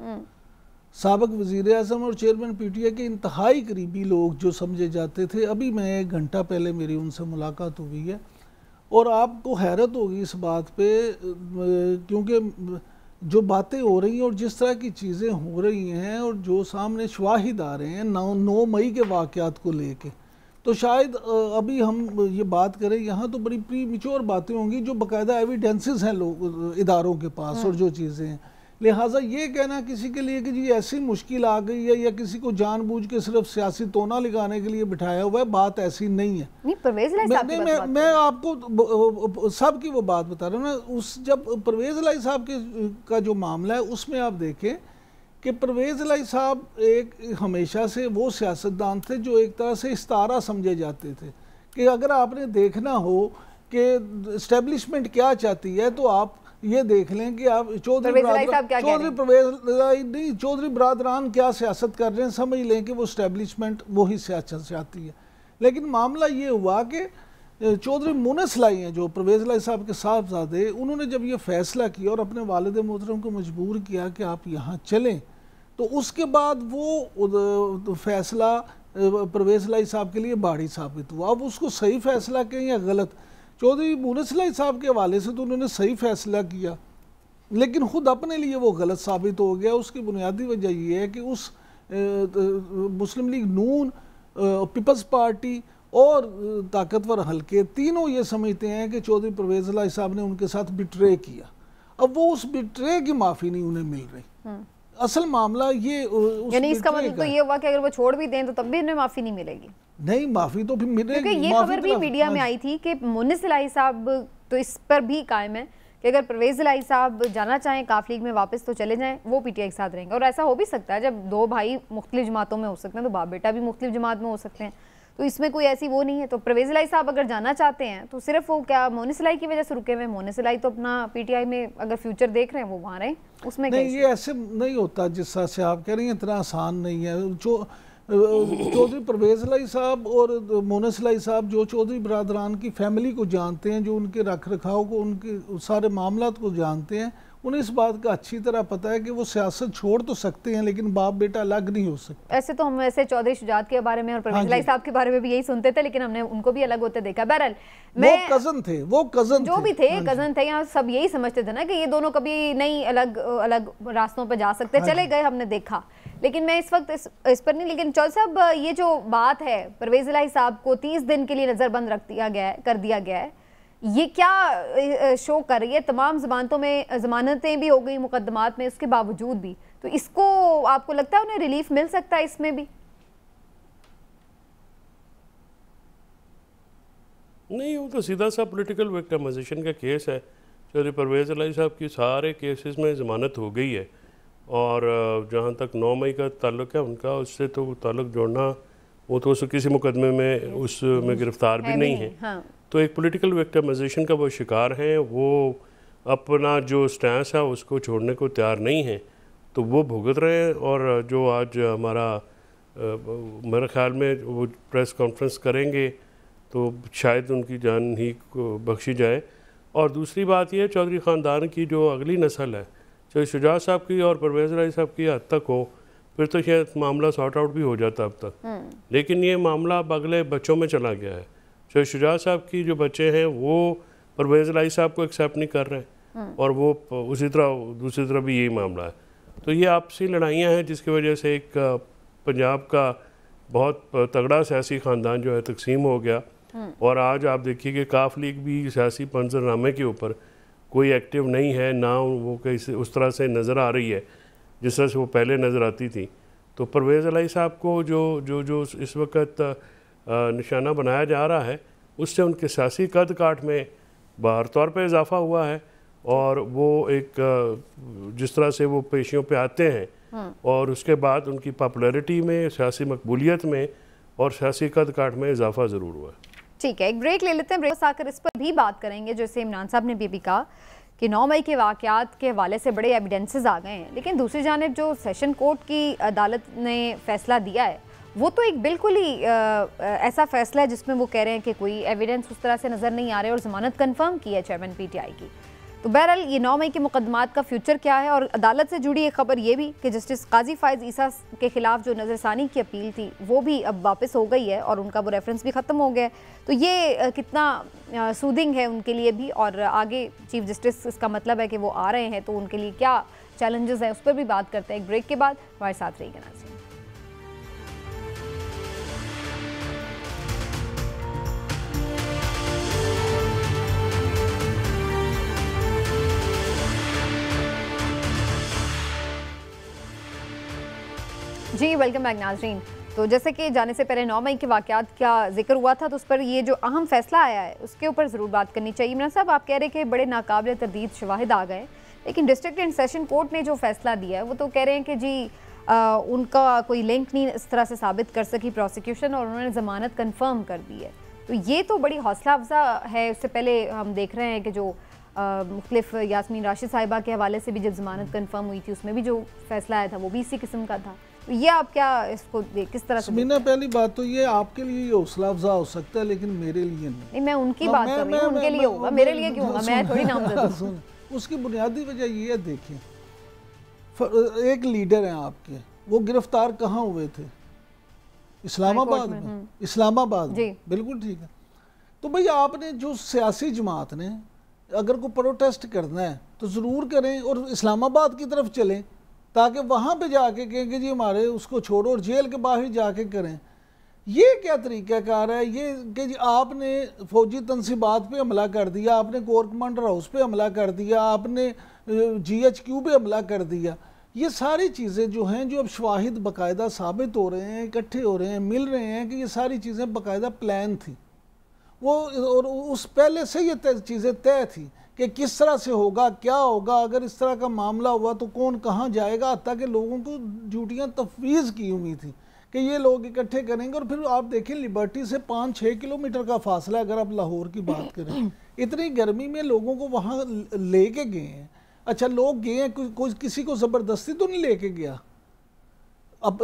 साबिक वज़ीर आज़म और चेयरमैन पीटीआई के इंतहाई करीबी लोग जो समझे जाते थे। अभी मैं 1 घंटा पहले मेरी उनसे मुलाकात हुई है, और आपको हैरत होगी इस बात पे, क्योंकि जो बातें हो रही हैं और जिस तरह की चीज़ें हो रही हैं, और जो सामने शवाहिद आ रहे हैं 9 मई के वाक़यात को लेके, तो शायद अभी हम ये बात करें यहाँ तो बड़ी प्रीमेच्योर बातें होंगी जो बाकायदा एविडेंसेस हैं लोग इदारों के पास, और जो चीज़ें हैं। लिहाजा ये कहना किसी के लिए कि जी ऐसी मुश्किल आ गई है या किसी को जानबूझ के सिर्फ सियासी तोना लगाने के लिए बिठाया हुआ है, बात ऐसी नहीं है। मैं आपको सब की वो बात बता रहा हूँ ना। जब परवेज़ इलाही साहब का जो मामला है उसमें आप देखें कि परवेज़ इलाही साहब एक हमेशा से वो सियासतदान थे जो एक तरह से इस्तारा समझे जाते थे, कि अगर आपने देखना हो कि इस्टेब्लिशमेंट क्या चाहती है तो आप ये देख लें कि आप चौधरी बरादरान क्या सियासत कर रहे हैं, समझ लें कि वो इस्टेब्लिशमेंट वही सियासत चाहती है। लेकिन मामला ये हुआ कि चौधरी मुनस इलाही हैं जो परवेज़ इलाही साहब के साहबजादे, उन्होंने जब ये फ़ैसला किया और अपने वालिद मोहतरम को मजबूर किया कि आप यहाँ चलें, तो उसके बाद वो फ़ैसला परवेज़ इलाही साहब के लिए बाड़ी साबित हुआ। अब उसको सही फ़ैसला कहें या गलत, चौधरी मुनस इलाही साहब के हवाले से तो उन्होंने सही फ़ैसला किया, लेकिन ख़ुद अपने लिए वो गलत साबित हो गया। उसकी बुनियादी वजह ये है कि उस मुस्लिम लीग नून, पीपल्स पार्टी और ताकतवर हल्के तीनों ये समझते हैं कि चौधरी परवेज़ इलाही साहब ने उनके साथ बिट्रे किया। अब वो उस बिट्रे की माफ़ी नहीं उन्हें मिल रही। असल मामला ये, यानी इसका मतलब तो ये हुआ कि अगर वो छोड़ भी दें तो तब भी उन्हें माफ़ी नहीं मिलेगी? नहीं, माफ़ी तो फिर मिलेगी। क्योंकि ये खबर भी मीडिया में आई थी कि मुनिस इलाही साहब तो इस पर भी कायम है कि अगर परवेज़ इलाही साहब जाना चाहें काफ लीग में वापस तो चले जाएं, वो पीटीआई के साथ रहेंगे। और ऐसा हो भी सकता है, जब 2 भाई मुख्तलिफ जमातों में हो सकते हैं तो बाप बेटा भी मुख्तलिफ जमात में हो सकते हैं, तो इसमें कोई ऐसी वो नहीं है। तो परवेज़ इलाही साहब अगर जाना चाहते हैं तो सिर्फ वो क्या मुनिस इलाही की वजह से रुके हुए? मुनिस इलाही तो अपना पीटीआई में अगर फ्यूचर देख रहे हैं वो वहाँ रहें, उसमें नहीं। ये ऐसे नहीं होता जिस तरह से आप कह रही हैं, इतना आसान नहीं है। जो चौधरी परवेज़ इलाही साहब और मुनिस इलाही साहब जो चौधरी बरादरान की फैमिली को जानते हैं, जो उनके रख रखाव को, उनके सारे मामलात को जानते हैं, उन्हें इस बात का अच्छी तरह पता है कि वो सियासत छोड़ तो सकते हैं लेकिन बाप बेटा अलग नहीं हो सकते। ऐसे तो हम ऐसे चौधरी शुजात के बारे में और परवेज़ इलाही साहब के बारे में भी यही सुनते थे, लेकिन हमने उनको भी अलग होते देखा। बहरहाल वो कजन थे, वो कजन जो भी थे, कजन थे। यहाँ सब यही समझते थे ना कि ये दोनों कभी नहीं अलग अलग रास्तों पर जा सकते, चले गए, हमने देखा। लेकिन मैं इस वक्त इस पर नहीं। लेकिन चौधरी साहब, ये जो बात है परवेज़ इलाही साहब को 30 दिन के लिए नज़रबंद कर दिया गया है, ये क्या शो कर रही है? तमाम ज़मानतों में ज़मानतें भी हो गई मुकदमात में, उसके बावजूद भी, तो इसको आपको लगता है उन्हें रिलीफ मिल सकता है इसमें भी? नहीं, वो तो सीधा सा पॉलिटिकल विक्टिमाइजेशन का केस है। चौधरी परवेज़ इलाही साहब की सारे केसेस में ज़मानत हो गई है, और जहाँ तक 9 मई का ताल्लुक़ है उनका, उससे तो ताल्लुक़ जोड़ना, वो तो किसी मुकदमे में उसमें गिरफ़्तार भी नहीं है। हाँ। तो एक पॉलिटिकल विक्टिमाइजेशन का वो शिकार हैं, वो अपना जो स्टैंस है उसको छोड़ने को तैयार नहीं है, तो वो भुगत रहे हैं। और जो आज हमारा मेरे ख्याल में वो प्रेस कॉन्फ्रेंस करेंगे तो शायद उनकी जान ही को बख्शी जाए। और दूसरी बात ये, चौधरी ख़ानदान की जो अगली नस्ल है, चाहे शुजा साहब की और परवेज़ इलाही साहब की हद तक हो, फिर तो शायद मामला सॉर्ट आउट भी हो जाता अब तक। लेकिन ये मामला अब अगले बच्चों में चला गया है। चाहे शुजा साहब की जो बच्चे हैं वो परवेज़ इलाही साहब को एक्सेप्ट नहीं कर रहे हैं, और वो उसी तरह दूसरी तरफ भी यही मामला है। तो ये आपसी लड़ाइयाँ हैं जिसकी वजह से एक पंजाब का बहुत तगड़ा सियासी ख़ानदान जो है तकसीम हो गया। और आज आप देखिए कि काफ लीग भी सियासी मंजरनामे के ऊपर कोई एक्टिव नहीं है, ना वो कैसे उस तरह से नज़र आ रही है जिस तरह से वो पहले नज़र आती थी। तो परवेज़ इलाही साहब को जो जो जो इस वक्त निशाना बनाया जा रहा है, उससे उनके सियासी कद काठ में बाहर तौर पर इजाफा हुआ है, और वो एक जिस तरह से वो पेशियों पे आते हैं और उसके बाद उनकी पॉपुलैरिटी में, सियासी मकबूलियत में और सियासी कद काठ में इजाफा ज़रूर हुआ है। ठीक है, एक ब्रेक ले लेते हैं। ब्रेक आकर इस पर भी बात करेंगे, जैसे इमरान साहब ने भी कहा कि 9 मई के वाक़यात के हवाले से बड़े एविडेंसेस आ गए हैं, लेकिन दूसरी जानिब जो सेशन कोर्ट की अदालत ने फैसला दिया है वो तो एक बिल्कुल ही ऐसा फैसला है जिसमें वो कह रहे हैं कि कोई एविडेंस उस तरह से नज़र नहीं आ रहे, और ज़मानत कन्फर्म की है चेयरमैन PTI की। तो बहरहाल ये 9 मई के मुकदमात का फ्यूचर क्या है, और अदालत से जुड़ी एक खबर ये भी कि जस्टिस काजी फायज़ ईसा के खिलाफ जो नज़रसानी की अपील थी वो भी अब वापस हो गई है, और उनका वो रेफरेंस भी ख़त्म हो गया है। तो ये कितना सूदिंग है उनके लिए भी, और आगे चीफ जस्टिस इसका मतलब है कि वो आ रहे हैं, तो उनके लिए क्या चैलेंजेस हैं उस पर भी बात करते हैं। एक ब्रेक के बाद हमारे साथ रहिएगा नाज़रीन। जी वेलकम बैक नाजरीन। तो जैसे कि जाने से पहले 9 मई के वाक़यात का जिक्र हुआ था, तो उस पर ये जो अहम फैसला आया है उसके ऊपर ज़रूर बात करनी चाहिए। इमरान साहब, आप कह रहे हैं कि बड़े नाकाबिल तरदीद शवाहिद आ गए, लेकिन डिस्ट्रिक्ट एंड सेशन कोर्ट ने जो फैसला दिया है वो तो कह रहे हैं कि जी उनका कोई लिंक नहीं इस तरह से साबित कर सकी प्रोसिक्यूशन, और उन्होंने ज़मानत कन्फर्म कर दी है। तो ये तो बड़ी हौसला अफजा है। उससे पहले हम देख रहे हैं कि जो मुख्तलिफ यास्मीन राशिद साहिबा के हवाले से भी जब ज़मानत कन्फर्म हुई थी उसमें भी जो फैसला आया था वो भी इसी किस्म का था। तो ये आप क्या इसको किस तरह से? मीना, पहली बात तो ये आपके लिए हौसला अफजा हो सकता है, लेकिन मेरे लिए नहीं। मैं उनकी बात कर रही हूँ, उनके लिए होगा, मेरे लिए क्यों होगा? मैं थोड़ी नामजद हूं। उसकी बुनियादी वजह ये है, देखिए एक लीडर हैं आपके, वो गिरफ्तार कहाँ हुए थे? इस्लामाबाद में। इस्लामाबाद में, बिल्कुल ठीक है। तो भाई आपने जो सियासी जमात ने अगर कोई प्रोटेस्ट करना है तो ज़रूर करें, और इस्लामाबाद की तरफ चलें, ताकि वहाँ पे जाके कहें कि जी हमारे उसको छोड़ो, और जेल के बाहर जाके करें। ये क्या तरीक़ाकार है ये कि जी आपने फौजी तनसीबात पे हमला कर दिया, आपने कोर कमांडर हाउस पे हमला कर दिया, आपने GHQ पे हमला कर दिया। ये सारी चीज़ें जो हैं, जो अब शवाहिद बाकायदा साबित हो रहे हैं, इकट्ठे हो रहे हैं, मिल रहे हैं कि ये सारी चीज़ें बाकायदा प्लान थी वो, और उस पहले से ये चीज़ें तय थी कि किस तरह से होगा, क्या होगा, अगर इस तरह का मामला हुआ तो कौन कहाँ जाएगा। ताकि लोगों को ड्यूटियाँ तफवीज़ की हुई थी कि ये लोग इकट्ठे करेंगे। और फिर आप देखें लिबर्टी से 5-6 किलोमीटर का फासला, अगर आप लाहौर की बात करें, इतनी गर्मी में लोगों को वहाँ लेके गए हैं। अच्छा, लोग गए हैं, कोई किसी को ज़बरदस्ती तो नहीं लेके गया। अब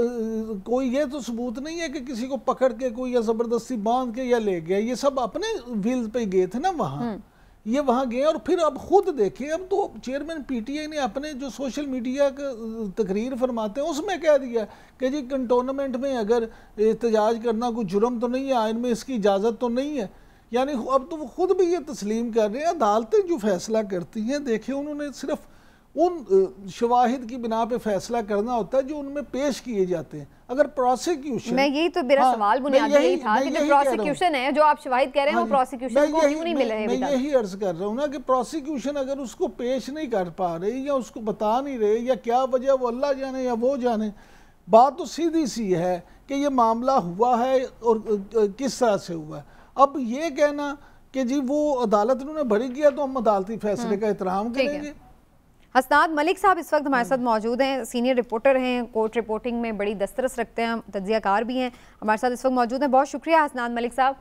कोई ये तो सबूत नहीं है कि किसी को पकड़ के कोई या ज़बरदस्ती बांध के या ले गया। ये सब अपने व्हील पे गए थे ना वहाँ, ये वहाँ गए। और फिर अब खुद देखें, अब तो चेयरमैन PTI ने अपने जो सोशल मीडिया का तकरीर फरमाते हैं उसमें कह दिया कि जी कंटोनमेंट में अगर एहतजाज करना कोई जुर्म तो नहीं है, आइन में इसकी इजाज़त तो नहीं है। यानी अब तो वो खुद भी ये तस्लीम कर रहे हैं। अदालतें जो फैसला करती हैं, देखें उन्होंने सिर्फ उन शवाहिद की बिना पे फैसला करना होता है जो उनमें पेश किए जाते हैं। अगर प्रोसिक्यूशन, मैं यही तो मेरा सवाल बुनियादी यही था कि जो प्रोसिक्यूशन है, जो आप शवाहिद कह रहे हैं, वो प्रोसिक्यूशन को क्यों नहीं मिल रहे? मैं यही अर्ज कर रहा हूँ ना कि प्रोसिक्यूशन अगर उसको पेश नहीं कर पा रही या उसको बता नहीं रहे, या क्या वजह, वो अल्लाह जाने या वो जाने। बात तो सीधी सी है कि ये मामला हुआ है और किस तरह से हुआ है। अब ये कहना कि जी वो अदालत ने भरी किया तो हम अदालती फैसले का एहतराम करेंगे। हसनात मलिक साहब इस वक्त हमारे साथ मौजूद हैं, सीनियर रिपोर्टर हैं, कोर्ट रिपोर्टिंग में बड़ी दस्तरस रखते हैं, तज्जियाकार भी हैं, हमारे साथ इस वक्त मौजूद हैं। बहुत शुक्रिया हसनात मलिक साहब।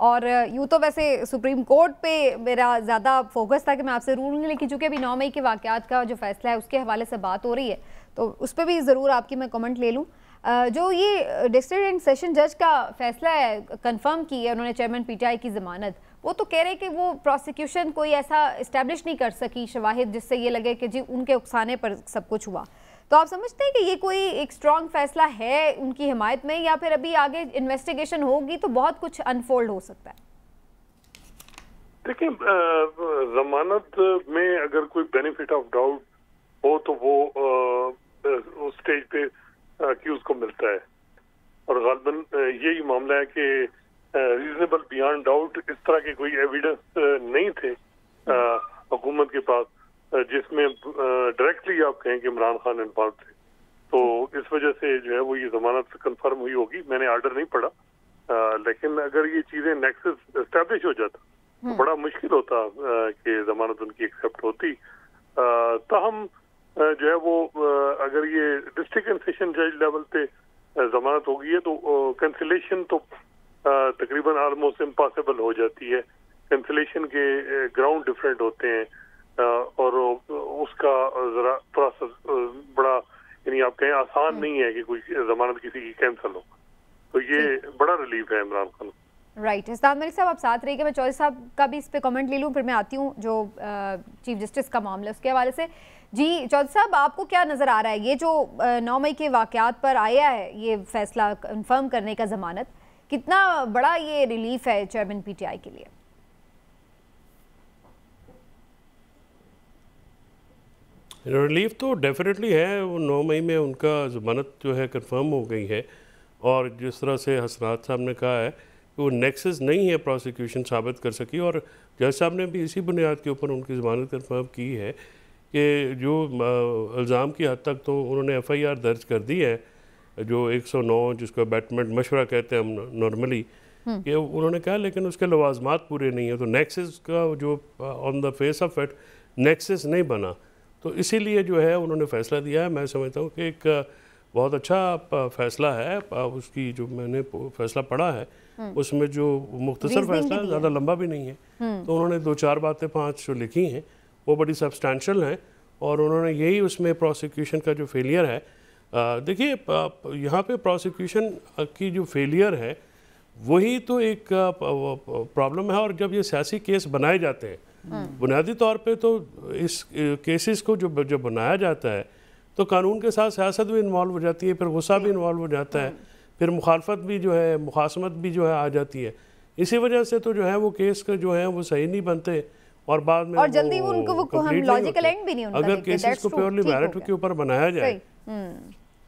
और यूँ तो वैसे सुप्रीम कोर्ट पे मेरा ज़्यादा फोकस था कि मैं आपसे रूल नहीं, लेकिन चूँकि अभी 9 मई के वाक़यात का जो फैसला है उसके हवाले से बात हो रही है तो उस पर भी ज़रूर आपकी मैं कमेंट ले लूँ। जो ये डिस्ट्रिक्ट एंड सेशन जज का फैसला है, कंफर्म की है उन्होंने चेयरमैन पीटीआई की ज़मानत, वो तो कह रहे कि वो प्रोसिक्यूशन कोई ऐसा इस्टेब्लिश नहीं कर सकी शवाहिद जिससे ये लगे कि जी उनके उकसाने पर सब कुछ हुआ। तो आप समझते हैं कि ये कोई एक स्ट्रॉन्ग फैसला है उनकी हिमायत में, या फिर अभी आगे इन्वेस्टिगेशन होगी तो बहुत कुछ अनफोल्ड हो सकता है? देखिए, जमानत में अगर कोई बेनिफिट ऑफ डाउट हो तो वो उस स्टेज पे अक्यूज को मिलता है, और गालिबन यही मामला है कि रीजनेबल बियॉन्ड डाउट इस तरह के कोई एविडेंस नहीं थे हुकूमत के पास जिसमें डायरेक्टली आप कहें कि इमरान खान इन्वॉल्व थे। तो इस वजह से जो है वो ये जमानत कंफर्म हुई होगी। मैंने ऑर्डर नहीं पढ़ा, लेकिन अगर ये चीजें नेक्सस एस्टेब्लिश हो जाता तो बड़ा मुश्किल होता कि जमानत उनकी एक्सेप्ट होती। ताहम जो है वो अगर ये डिस्ट्रिक्ट एंड सेशन जज लेवल पे जमानत हो गई है तो कैंसिलेशन तो तकरीबन ऑलमोस्ट इम्पॉसिबल हो जाती है। कैंसिलेशन के ग्राउंड डिफरेंट होते हैं और उसका जरा प्रोसेस बड़ा यानी आप कहें आसान नहीं है कि कोई जमानत किसी की कैंसिल हो, तो ये बड़ा रिलीफ है इमरान खान। राइट, हसनात मलिक साहब आप साथ रहिएगा, मैं चौधरी साहब का भी इस पे कमेंट ले लूँ, फिर मैं आती हूँ जो चीफ जस्टिस का मामला है उसके हवाले से। जी चौधरी साहब, आपको क्या नज़र आ रहा है ये जो 9 मई के वाक़यात पर आया है ये फैसला कंफर्म करने का जमानत, कितना बड़ा ये रिलीफ है चेयरमैन पीटीआई के लिए? रिलीफ तो डेफिनेटली है। वो 9 मई में उनका ज़मानत जो है कंफर्म हो गई है, और जिस तरह से हसनात साहब ने कहा है कि वो नेक्सस नहीं है प्रोसिक्यूशन साबित कर सकी, और जज साहब ने भी इसी बुनियाद के ऊपर उनकी ज़मानत कंफर्म की है कि जो इल्ज़ाम की हद तक तो उन्होंने FIR दर्ज कर दी है, जो 109 जिसको अबैटमेंट मशवरा कहते हैं हम नॉर्मली, कि उन्होंने कहा लेकिन उसके लवाजमात पूरे नहीं है, तो नेक्सस का जो on the face of it nexus नहीं बना, तो इसीलिए जो है उन्होंने फ़ैसला दिया है। मैं समझता हूँ कि एक बहुत अच्छा फ़ैसला है। उसकी जो मैंने फ़ैसला पढ़ा है उसमें जो मुख्तसर फ़ैसला है, ज़्यादा लंबा भी नहीं है, तो उन्होंने 2-4 बातें 5 जो लिखी हैं वो बड़ी सब्सटैंशियल हैं, और उन्होंने यही उसमें प्रोसिक्यूशन का जो फेलियर है, देखिए यहाँ पे प्रोसिक्यूशन की जो फेलियर है वही तो एक प्रॉब्लम है। और जब ये सियासी केस बनाए जाते हैं बुनियादी तौर पे, तो इस केसेस को जो बनाया जाता है तो कानून के साथ सियासत भी इन्वॉल्व हो जाती है, फिर गुस्सा भी इन्वॉल्व हो जाता है, फिर मुखालफत भी जो है, मुखासमत भी जो है आ जाती है। इसी वजह से तो जो है वो केस का जो है वो सही नहीं बनते, और बाद में और जल्दी उनको वो हम लॉजिकल एंड भी नहीं उनका अगर केसेस को प्योरली मेरिट के ऊपर बनाया जाए।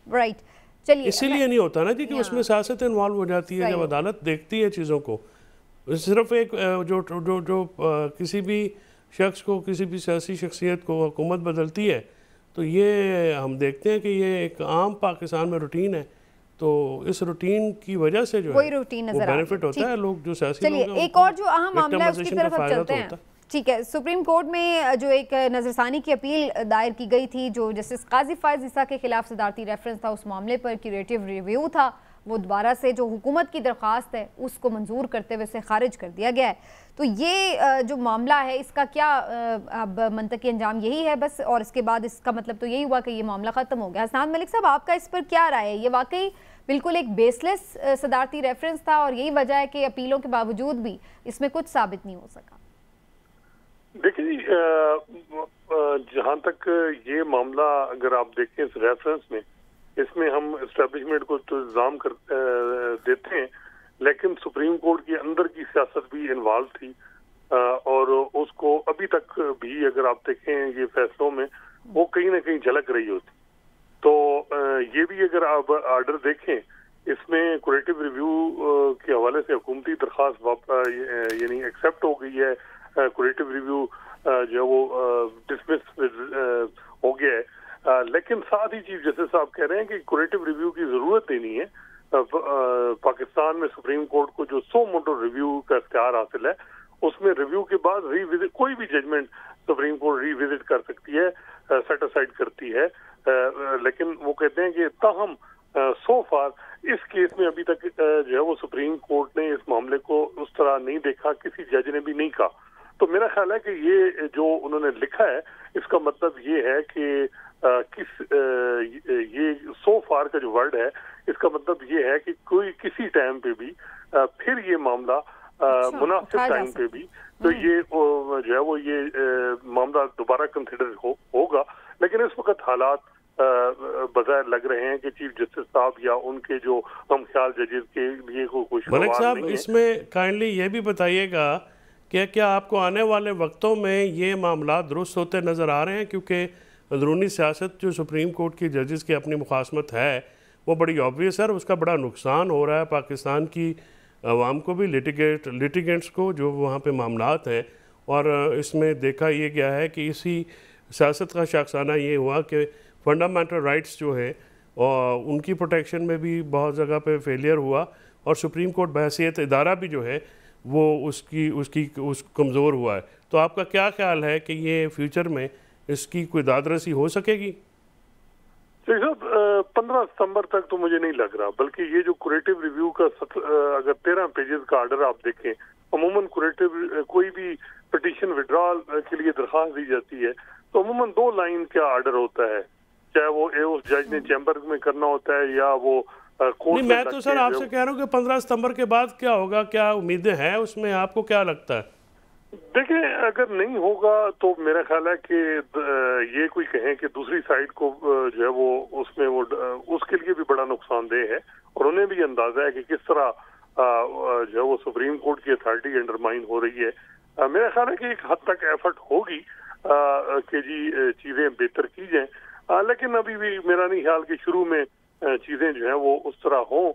राइट, चलिए, इसीलिए नहीं होता ना जी कि उसमें सियासत इन्वॉल्व हो जाती है। जब अदालत देखती है चीज़ों को, सिर्फ एक जो किसी भी शख्स को, किसी भी सियासी शख्सियत को हुकूमत बदलती है, तो ये हम देखते हैं कि ये एक आम पाकिस्तान में रूटीन है। तो इस रूटीन की वजह से जो है वो बेनिफिट होता है लोग जो सियासी लोग हैं। चलिए, एक और जो अहम मामला है उसकी तरफ अब चलते हैं। ठीक है, सुप्रीम कोर्ट में जो एक नजरसानी की अपील दायर की गई थी, जो जस्टिस काजी फायज ईसा के खिलाफ सदारती रेफरेंस था, उस मामले पर क्यूरेटिव रिव्यू था, वो दोबारा से जो हुकूमत की दरख्वास्त है उसको मंजूर करते हुए से खारिज कर दिया गया है। तो ये जो मामला है इसका क्या अब मंतकी अंजाम यही है बस, और इसके बाद इसका मतलब तो यही हुआ कि ये मामला ख़त्म हो गया। हसनात मलिक साहब, आपका इस पर क्या राय है? ये वाकई बिल्कुल एक बेसलेस सदारती रेफरेंस था और यही वजह है कि अपीलों के बावजूद भी इसमें कुछ साबित नहीं हो सका? देखिए, जहाँ तक ये मामला अगर आप देखें इस रेफरेंस में, इसमें हम एस्टेब्लिशमेंट को तो इल्जाम कर देते हैं, लेकिन सुप्रीम कोर्ट के अंदर की सियासत भी इन्वॉल्व थी, और उसको अभी तक भी अगर आप देखें ये फैसलों में वो कहीं ना कहीं झलक रही होती। तो ये भी अगर आप आर्डर देखें, इसमें क्यूरेटिव रिव्यू के हवाले से हुकूमती दरख्वास्त यानी एक्सेप्ट हो गई है, क्यूरेटिव रिव्यू जो वो डिसमिस हो गया है, लेकिन साथ ही चीफ जस्टिस साहब कह रहे हैं कि क्यूरेटिव रिव्यू की जरूरत ही नहीं है। पाकिस्तान में सुप्रीम कोर्ट को जो 100 मोटो रिव्यू का इख्तियार हासिल है उसमें रिव्यू के बाद रीविजिट, कोई भी जजमेंट सुप्रीम कोर्ट रीविजिट कर सकती है, सेट असाइड करती है। लेकिन वो कहते हैं कि ताहम सो फार इस केस में अभी तक जो है वो सुप्रीम कोर्ट ने इस मामले को उस तरह नहीं देखा, किसी जज ने भी नहीं कहा। तो मेरा ख्याल है कि ये जो उन्होंने लिखा है इसका मतलब ये है कि ये सो फार का जो वर्ड है इसका मतलब ये है कि कोई किसी टाइम पे भी फिर ये मामला मुनासिब टाइम पे भी तो ये जो है वो ये मामला दोबारा कंसिडर होगा। लेकिन इस वक्त हालात बजाय लग रहे हैं कि चीफ जस्टिस साहब या उनके जो हम ख्याल जजेस के लिए कोई मलिक साहब, इसमें काइंडली ये भी बताइएगा कि क्या आपको आने वाले वक्तों में ये मामला दुरुस्त होते नज़र आ रहे हैं? क्योंकि अंदरूनी सियासत जो सुप्रीम कोर्ट की जजेस की अपनी मुखासमत है वो बड़ी ऑब्वियस है और उसका बड़ा नुकसान हो रहा है पाकिस्तान की आवाम को भी, लिटिगेंट्स को जो वहाँ पे मामलात हैं। और इसमें देखा ये गया है कि इसी सियासत का शाखसाना ये हुआ कि फंडामेंटल राइट्स जो है और उनकी प्रोटेक्शन में भी बहुत जगह पे फेलियर हुआ और सुप्रीम कोर्ट बहैसियत इदारा भी जो है वो उसकी कमज़ोर हुआ है। तो आपका क्या ख्याल है कि ये फ्यूचर में इसकी कोई दादरसी हो सकेगी? साहब 15 सितंबर तक तो मुझे नहीं लग रहा, बल्कि ये जो कुरेटिव रिव्यू का अगर 13 पेजेस का आर्डर आप देखें, अमूमन कुरेटिव कोई भी पिटीशन विड्रॉल के लिए दरख्वास्त दी जाती है तो अमूमन 2 लाइन का आर्डर होता है, चाहे वो उस जज ने चैम्बर में करना होता है या वो कोर्ट नहीं। मैं तो सर आपसे कह रहा हूँ कि 15 सितंबर के बाद क्या होगा, क्या उम्मीदें हैं उसमें, आपको क्या लगता है? देखिए, अगर नहीं होगा तो मेरा ख्याल है कि ये कोई कहें कि दूसरी साइड को जो है वो उसमें वो उसके लिए भी बड़ा नुकसानदेह है और उन्हें भी अंदाजा है कि किस तरह जो है वो सुप्रीम कोर्ट की अथॉरिटी अंडरमाइन हो रही है। मेरा ख्याल है कि एक हद तक एफर्ट होगी कि जी चीजें बेहतर की जाएं, लेकिन अभी भी मेरा नहीं ख्याल कि शुरू में चीजें जो है वो उस तरह हों।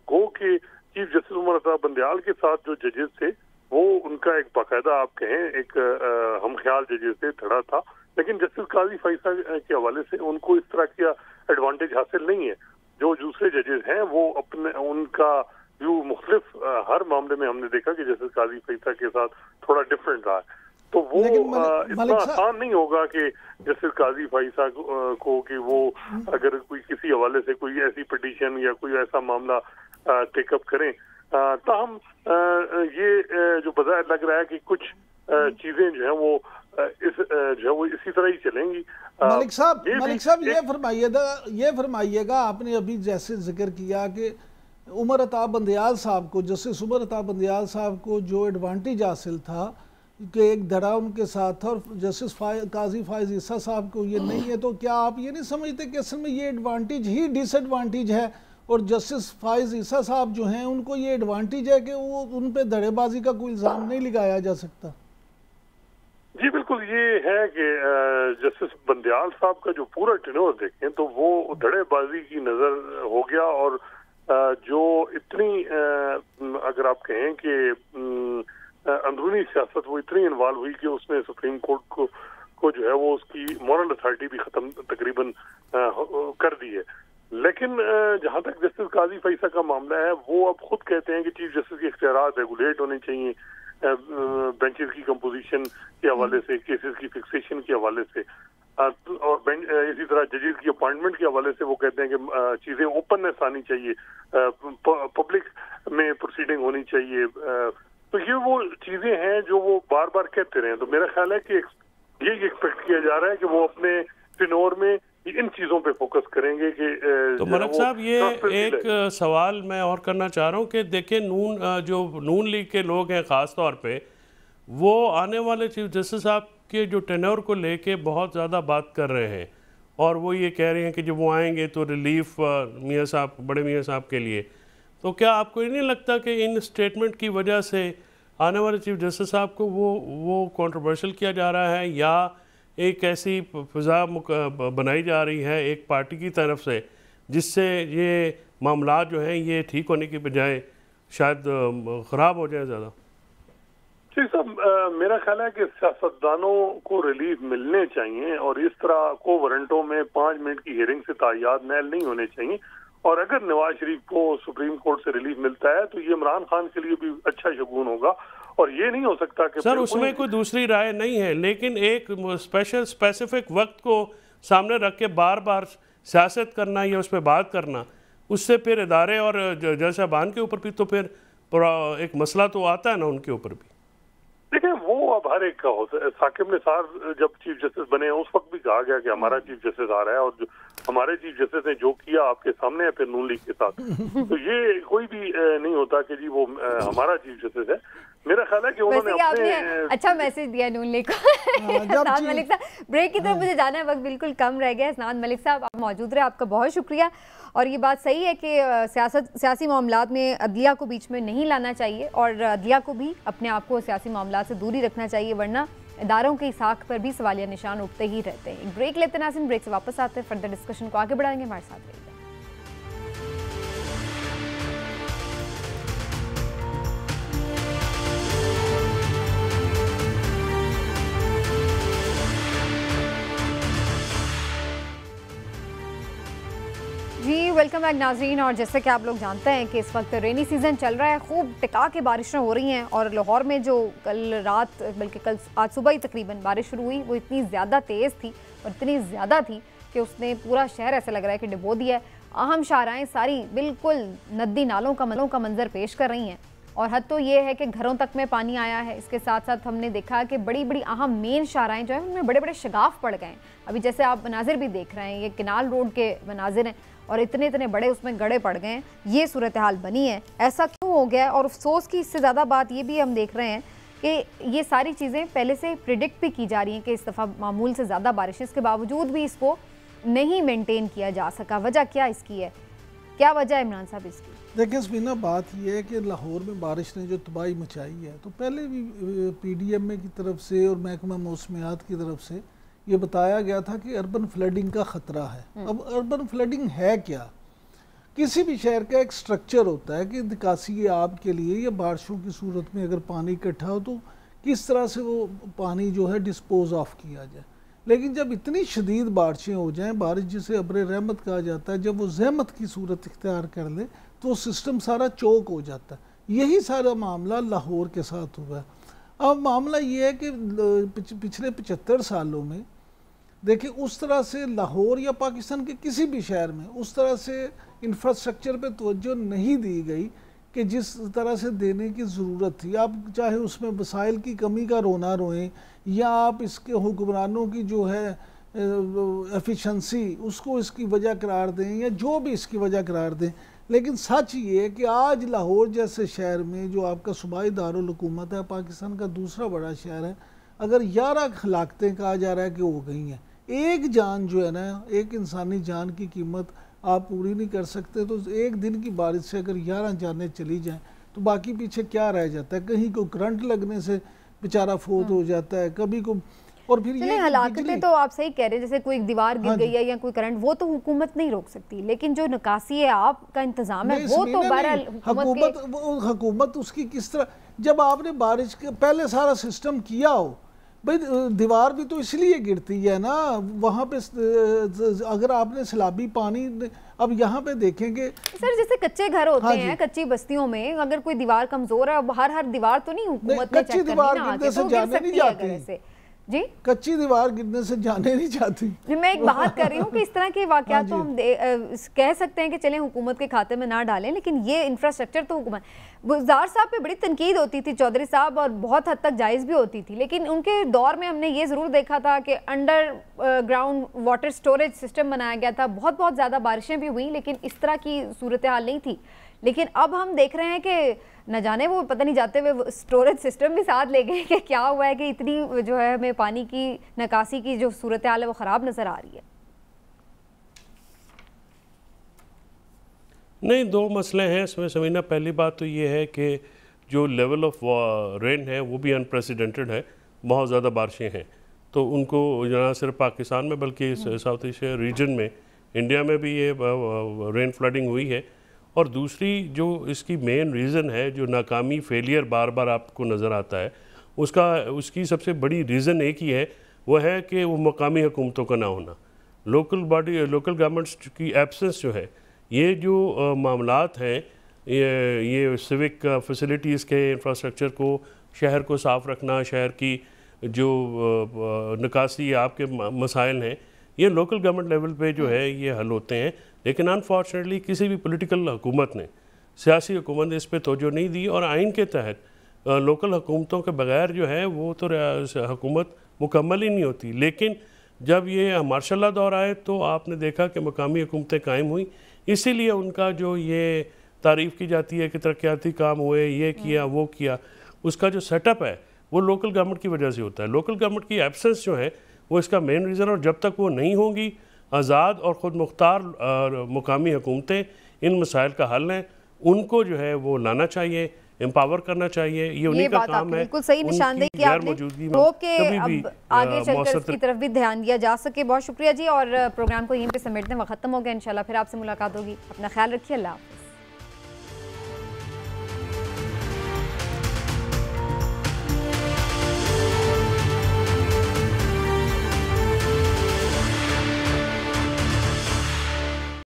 गो कि चीफ जस्टिस उमर अता बंदयाल के साथ जो जजेस थे वो उनका एक बाकायदा आप कहें एक हम ख्याल जजेस से धड़ा था, लेकिन जस्टिस काजी फैसा के हवाले से उनको इस तरह का एडवांटेज हासिल नहीं है। जो दूसरे जजेस हैं वो अपने उनका व्यू मुख्तलिफ हर मामले में हमने देखा कि जस्टिस काजी फैसा के साथ थोड़ा डिफरेंट रहा है। तो वो इतना आसान नहीं होगा कि जस्टिस काजी फैसा को कि वो अगर कोई किसी हवाले से कोई ऐसी पिटीशन या कोई ऐसा मामला टेकअप करें। ताहम ये जो बजाय लग रहा है कि कुछ चीजें जो है वो जो है वो इसी तरह ही चलेंगी। मलिक साहब ये फरमाइएगा, आपने अभी जैसे जिक्र किया कि उमर अता बंदयाल साहब को, जस्टिस उमर अता बंदयाल साहब को जो एडवांटेज हासिल था कि एक धड़ा उनके साथ था और जस्टिस काजी फायज ईसा साहब को ये नहीं है, तो क्या आप ये नहीं समझते कि असल में ये एडवांटेज ही डिसएडवांटेज है और जस्टिस फायज ईसा साहब जो हैं उनको ये एडवांटेज है कि वो उन पे धड़ेबाजी का कोई इल्ज़ाम नहीं लगाया जा सकता? जी बिल्कुल, ये है कि जस्टिस बंदयाल साहब का जो पूरा टेन्योर देखें तो वो धड़ेबाजी की नज़र हो गया और जो इतनी अगर आप कहें कि अंदरूनी सियासत वो इतनी इन्वॉल्व हुई कि उसने सुप्रीम कोर्ट को जो है वो उसकी मॉरल अथॉरिटी भी खत्म तकरीबन कर दी है। लेकिन जहां तक जस्टिस काजी फैसा का मामला है वो अब खुद कहते हैं कि चीफ जस्टिस के इख्तियारात रेगुलेट होने चाहिए बेंचेस की कंपोजिशन के हवाले से, केसेस की फिक्सेशन के हवाले से, और इसी तरह जजेस की अपॉइंटमेंट के हवाले से वो कहते हैं कि चीजें ओपननेस आनी चाहिए, पब्लिक में प्रोसीडिंग होनी चाहिए। तो ये वो चीजें हैं जो वो बार बार कहते रहे। तो मेरा ख्याल है कि ये एक्सपेक्ट किया जा रहा है कि वो अपने टेन्योर में इन चीजों पे फोकस करेंगे कि तो मलिक साहब ये एक सवाल मैं और करना चाह रहा हूँ कि देखिए जो नून लीग के लोग हैं ख़ास तौर पे वो आने वाले चीफ जस्टिस साहब के जो टेन्योर को लेके बहुत ज़्यादा बात कर रहे हैं और वो ये कह रहे हैं कि जब वो आएंगे तो रिलीफ मियाँ साहब, बड़े मियाँ साहब के लिए। तो क्या आपको ये नहीं लगता कि इन स्टेटमेंट की वजह से आने वाले चीफ जस्टिस साहब को वो कंट्रोवर्शियल किया जा रहा है या एक ऐसी फिजा बनाई जा रही है एक पार्टी की तरफ से जिससे ये मामला जो हैं ये ठीक होने की बजाय शायद ख़राब हो जाए ज़्यादा? जी साहब, मेरा ख्याल है कि सियासतदानों को रिलीफ मिलने चाहिए और इस तरह को वारंटों में 5 मिनट की हियरिंग से तायाद नैल नहीं होने चाहिए। और अगर नवाज शरीफ को सुप्रीम कोर्ट से रिलीफ मिलता है तो ये इमरान खान के लिए भी अच्छा शगुन होगा और ये नहीं हो सकता कि सर उसमें कोई दूसरी राय नहीं है, लेकिन एक स्पेसिफिक वक्त को सामने रख के बार बार सियासत करना या उस पर बात करना, उससे फिर इदारे और जज साहबान के ऊपर भी तो फिर एक मसला तो आता है ना उनके ऊपर भी। देखिए वो अब हर एक का होता है। साकिब निसार जब चीफ जस्टिस बने उस वक्त भी कहा गया कि हमारा चीफ जस्टिस आ रहा है, और जो हमारे चीफ जस्टिस ने जो किया आपके सामने है फिर नून लीग के साथ, तो ये कोई भी नहीं होता कि जी वो हमारा चीफ जस्टिस है। मेरा ख्याल है कि उन्होंने अपने अच्छा मैसेज दिया नून लीग को। हसनात मलिक साहब, ब्रेक की तरफ मुझे जाना है, वक्त बिल्कुल कम रह गया। हसनात मलिक साहब आप मौजूद रहे, आपका बहुत शुक्रिया। और ये बात सही है कि सियासी मामलात में अदलिया को बीच में नहीं लाना चाहिए और अदलिया को भी अपने आप को सियासी मामलात से दूरी रखना चाहिए, वरना इदारों की साख पर भी सवालिया निशान उठते ही रहते हैं। एक ब्रेक लेते नाज़रीन, ब्रेक से वापस आते हैं, फर्दर डिस्कशन को आगे बढ़ाएंगे। हमारे साथ रहिए। जी वेलकम बैक नाज़रीन। और जैसे कि आप लोग जानते हैं कि इस वक्त रेनी सीज़न चल रहा है, खूब टिका के बारिशें हो रही हैं और लाहौर में जो कल रात बल्कि कल आज सुबह ही तकरीबन बारिश शुरू हुई, वो इतनी ज़्यादा तेज़ थी और इतनी ज़्यादा थी कि उसने पूरा शहर ऐसा लग रहा है कि डुबो दिया है। अहम शाहराएँ सारी बिल्कुल नदी नालों का मंजर पेश कर रही हैं और हद तो ये है कि घरों तक में पानी आया है। इसके साथ साथ हमने देखा कि बड़ी बड़ी अहम मेन शाहराएँ जो हैं उनमें बड़े बड़े शगाफ पड़ गए हैं। अभी जैसे आप मनाजिर भी देख रहे हैं, ये किनाल रोड के मनाजिर हैं और इतने इतने बड़े उसमें गड़े पड़ गए हैं। ये सूरत हाल बनी है, ऐसा क्यों हो गया है? और अफसोस की इससे ज़्यादा बात ये भी हम देख रहे हैं कि ये सारी चीज़ें पहले से प्रिडिक्ट भी की जा रही हैं कि इस दफ़ा मामूल से ज़्यादा बारिश है, इसके बावजूद भी इसको नहीं मेंटेन किया जा सका। वजह क्या इसकी है, क्या वजह है इमरान साहब इसकी? देखिए स्मीना, बात यह है कि लाहौर में बारिश ने जो तबाही मचाई है, तो पहले भी PDMA की तरफ से और महकमा मौसमियात की तरफ से ये बताया गया था कि अर्बन फ्लडिंग का ख़तरा है। अब अर्बन फ्लडिंग है क्या? किसी भी शहर का एक स्ट्रक्चर होता है कि निकासी आब के लिए या बारिशों की सूरत में अगर पानी इकट्ठा हो तो किस तरह से वो पानी जो है डिस्पोज ऑफ किया जाए। लेकिन जब इतनी शदीद बारिशें हो जाएं, बारिश जिसे अब्र रहमत कहा जाता है, जब वो जहमत की सूरत इख्तियार कर ले तो सिस्टम सारा चौक हो जाता है। यही सारा मामला लाहौर के साथ हुआ है। अब मामला ये है कि पिछले 75 सालों में देखिए उस तरह से लाहौर या पाकिस्तान के किसी भी शहर में उस तरह से इंफ्रास्ट्रक्चर पे तवज्जो नहीं दी गई कि जिस तरह से देने की ज़रूरत थी। आप चाहे उसमें वसाइल की कमी का रोना रोएं या आप इसके हुक्मरानों की जो है एफिशिएंसी उसको इसकी वजह करार दें या जो भी इसकी वजह करार दें, लेकिन सच ये है कि आज लाहौर जैसे शहर में जो आपका सूबाई दारुल हुकूमत है, पाकिस्तान का दूसरा बड़ा शहर है, अगर 11 हलाकतें कहा जा रहा है कि हो गई हैं, एक जान जो है ना, एक इंसानी जान की कीमत आप पूरी नहीं कर सकते, तो एक दिन की बारिश से अगर 11 जानें चली जाएं तो बाकी पीछे क्या रह जाता है? कहीं को करंट लगने से बेचारा फोत हो जाता है, कभी को, और फिर ये हलाकतें तो आप सही कह रहे हैं, जैसे कोई दीवार गिर गई है या कोई करंट, वो तो हुकूमत नहीं रोक सकती, लेकिन जो निकासी है आपका इंतजाम है वो तो बहरहाल हुकूमत उसकी किस तरह, जब आपने बारिश के पहले सारा सिस्टम किया हो, भाई दीवार भी तो इसलिए गिरती है ना वहाँ पे, अगर आपने सैलाबी पानी, अब यहाँ पे देखेंगे सर जैसे कच्चे घर होते हैं कच्ची बस्तियों में, अगर कोई दीवार कमजोर है, हर दीवार तो नहीं हुकूमत कच्ची दीवार गिरने से जाने नहीं जाती जी, कच्ची दीवार गिरने से जाने नहीं जाती। मैं एक बात कर रही हूँ कि इस तरह के वाकयात तो हम कह सकते हैं कि चलें हुकूमत के खाते में ना डालें, लेकिन ये इंफ्रास्ट्रक्चर तो हुकूमत, गुलजार साहब पे बड़ी तनकीद होती थी चौधरी साहब, और बहुत हद तक जायज़ भी होती थी, लेकिन उनके दौर में हमने ये ज़रूर देखा था कि under ground water storage system बनाया गया था, बहुत बहुत ज़्यादा बारिशें भी हुई, लेकिन इस तरह की सूरत हाल नहीं थी। लेकिन अब हम देख रहे हैं कि न जाने वो पता नहीं जाते हुए स्टोरेज सिस्टम भी साथ ले गए कि क्या हुआ है कि इतनी जो है हमें पानी की निकासी की जो सूरत हाल है वो ख़राब नज़र आ रही है। नहीं, दो मसले हैं इसमें समीना। पहली बात तो ये है कि जो लेवल ऑफ रेन है वो भी अनप्रेसिडेंटेड है, बहुत ज़्यादा बारिशें हैं, तो उनको ना सिर्फ पाकिस्तान में बल्कि साउथ एशिया रीजन में, इंडिया में भी ये रेन फ्लडिंग हुई है। और दूसरी जो इसकी मेन रीज़न है, जो नाकामी फेलियर बार बार आपको नज़र आता है, उसकी सबसे बड़ी रीज़न एक ही है, वो है कि वो मकामी हुकूमतों का ना होना, लोकल गवर्नमेंट्स की एब्सेंस जो है। ये जो मामलात हैं, ये सिविक फैसिलिटीज़ के इंफ्रास्ट्रक्चर को शहर को साफ़ रखना, शहर की जो निकासी आपके मसाइल हैं, ये लोकल गवर्नमेंट लेवल पे जो है ये हल होते हैं। लेकिन अनफॉर्चुनेटली किसी भी पॉलिटिकल हुकूमत ने, सियासी हुकूमत ने इस पर तवज्जो नहीं दी, और आइन के तहत लोकल हुकूमतों के बगैर जो है वो तो हुकूमत मुकम्मल ही नहीं होती। लेकिन जब ये मार्शल लॉ दौर आए तो आपने देखा कि मकामी हुकूमतें कायम हुई, इसीलिए उनका जो ये तारीफ़ की जाती है कि तरक्याती काम हुए, ये किया वो किया, उसका जो सेटअप है वो लोकल गवर्नमेंट की वजह से होता है। लोकल गवर्नमेंट की एब्सेंस जो है वो इसका मेन रीज़न, और जब तक वो नहीं होंगी, आज़ाद और ख़ुद मुख्तार मुकामी हुकूमतें इन मसाइल का हल हैं, उनको जो है वो लाना चाहिए, एम्पावर करना चाहिए। ये उन्हीं का काम है। बिल्कुल सही निशानदेही की आपने, होप के अब आगे चलकर इसकी तरफ भी ध्यान दिया जा सके। बहुत शुक्रिया जी, और प्रोग्राम को यहीं पे समेटते हैं, वक्त खत्म हो गया। इंशाल्लाह फिर आपसे मुलाकात होगी। अपना ख्याल रखिए। अल्लाह।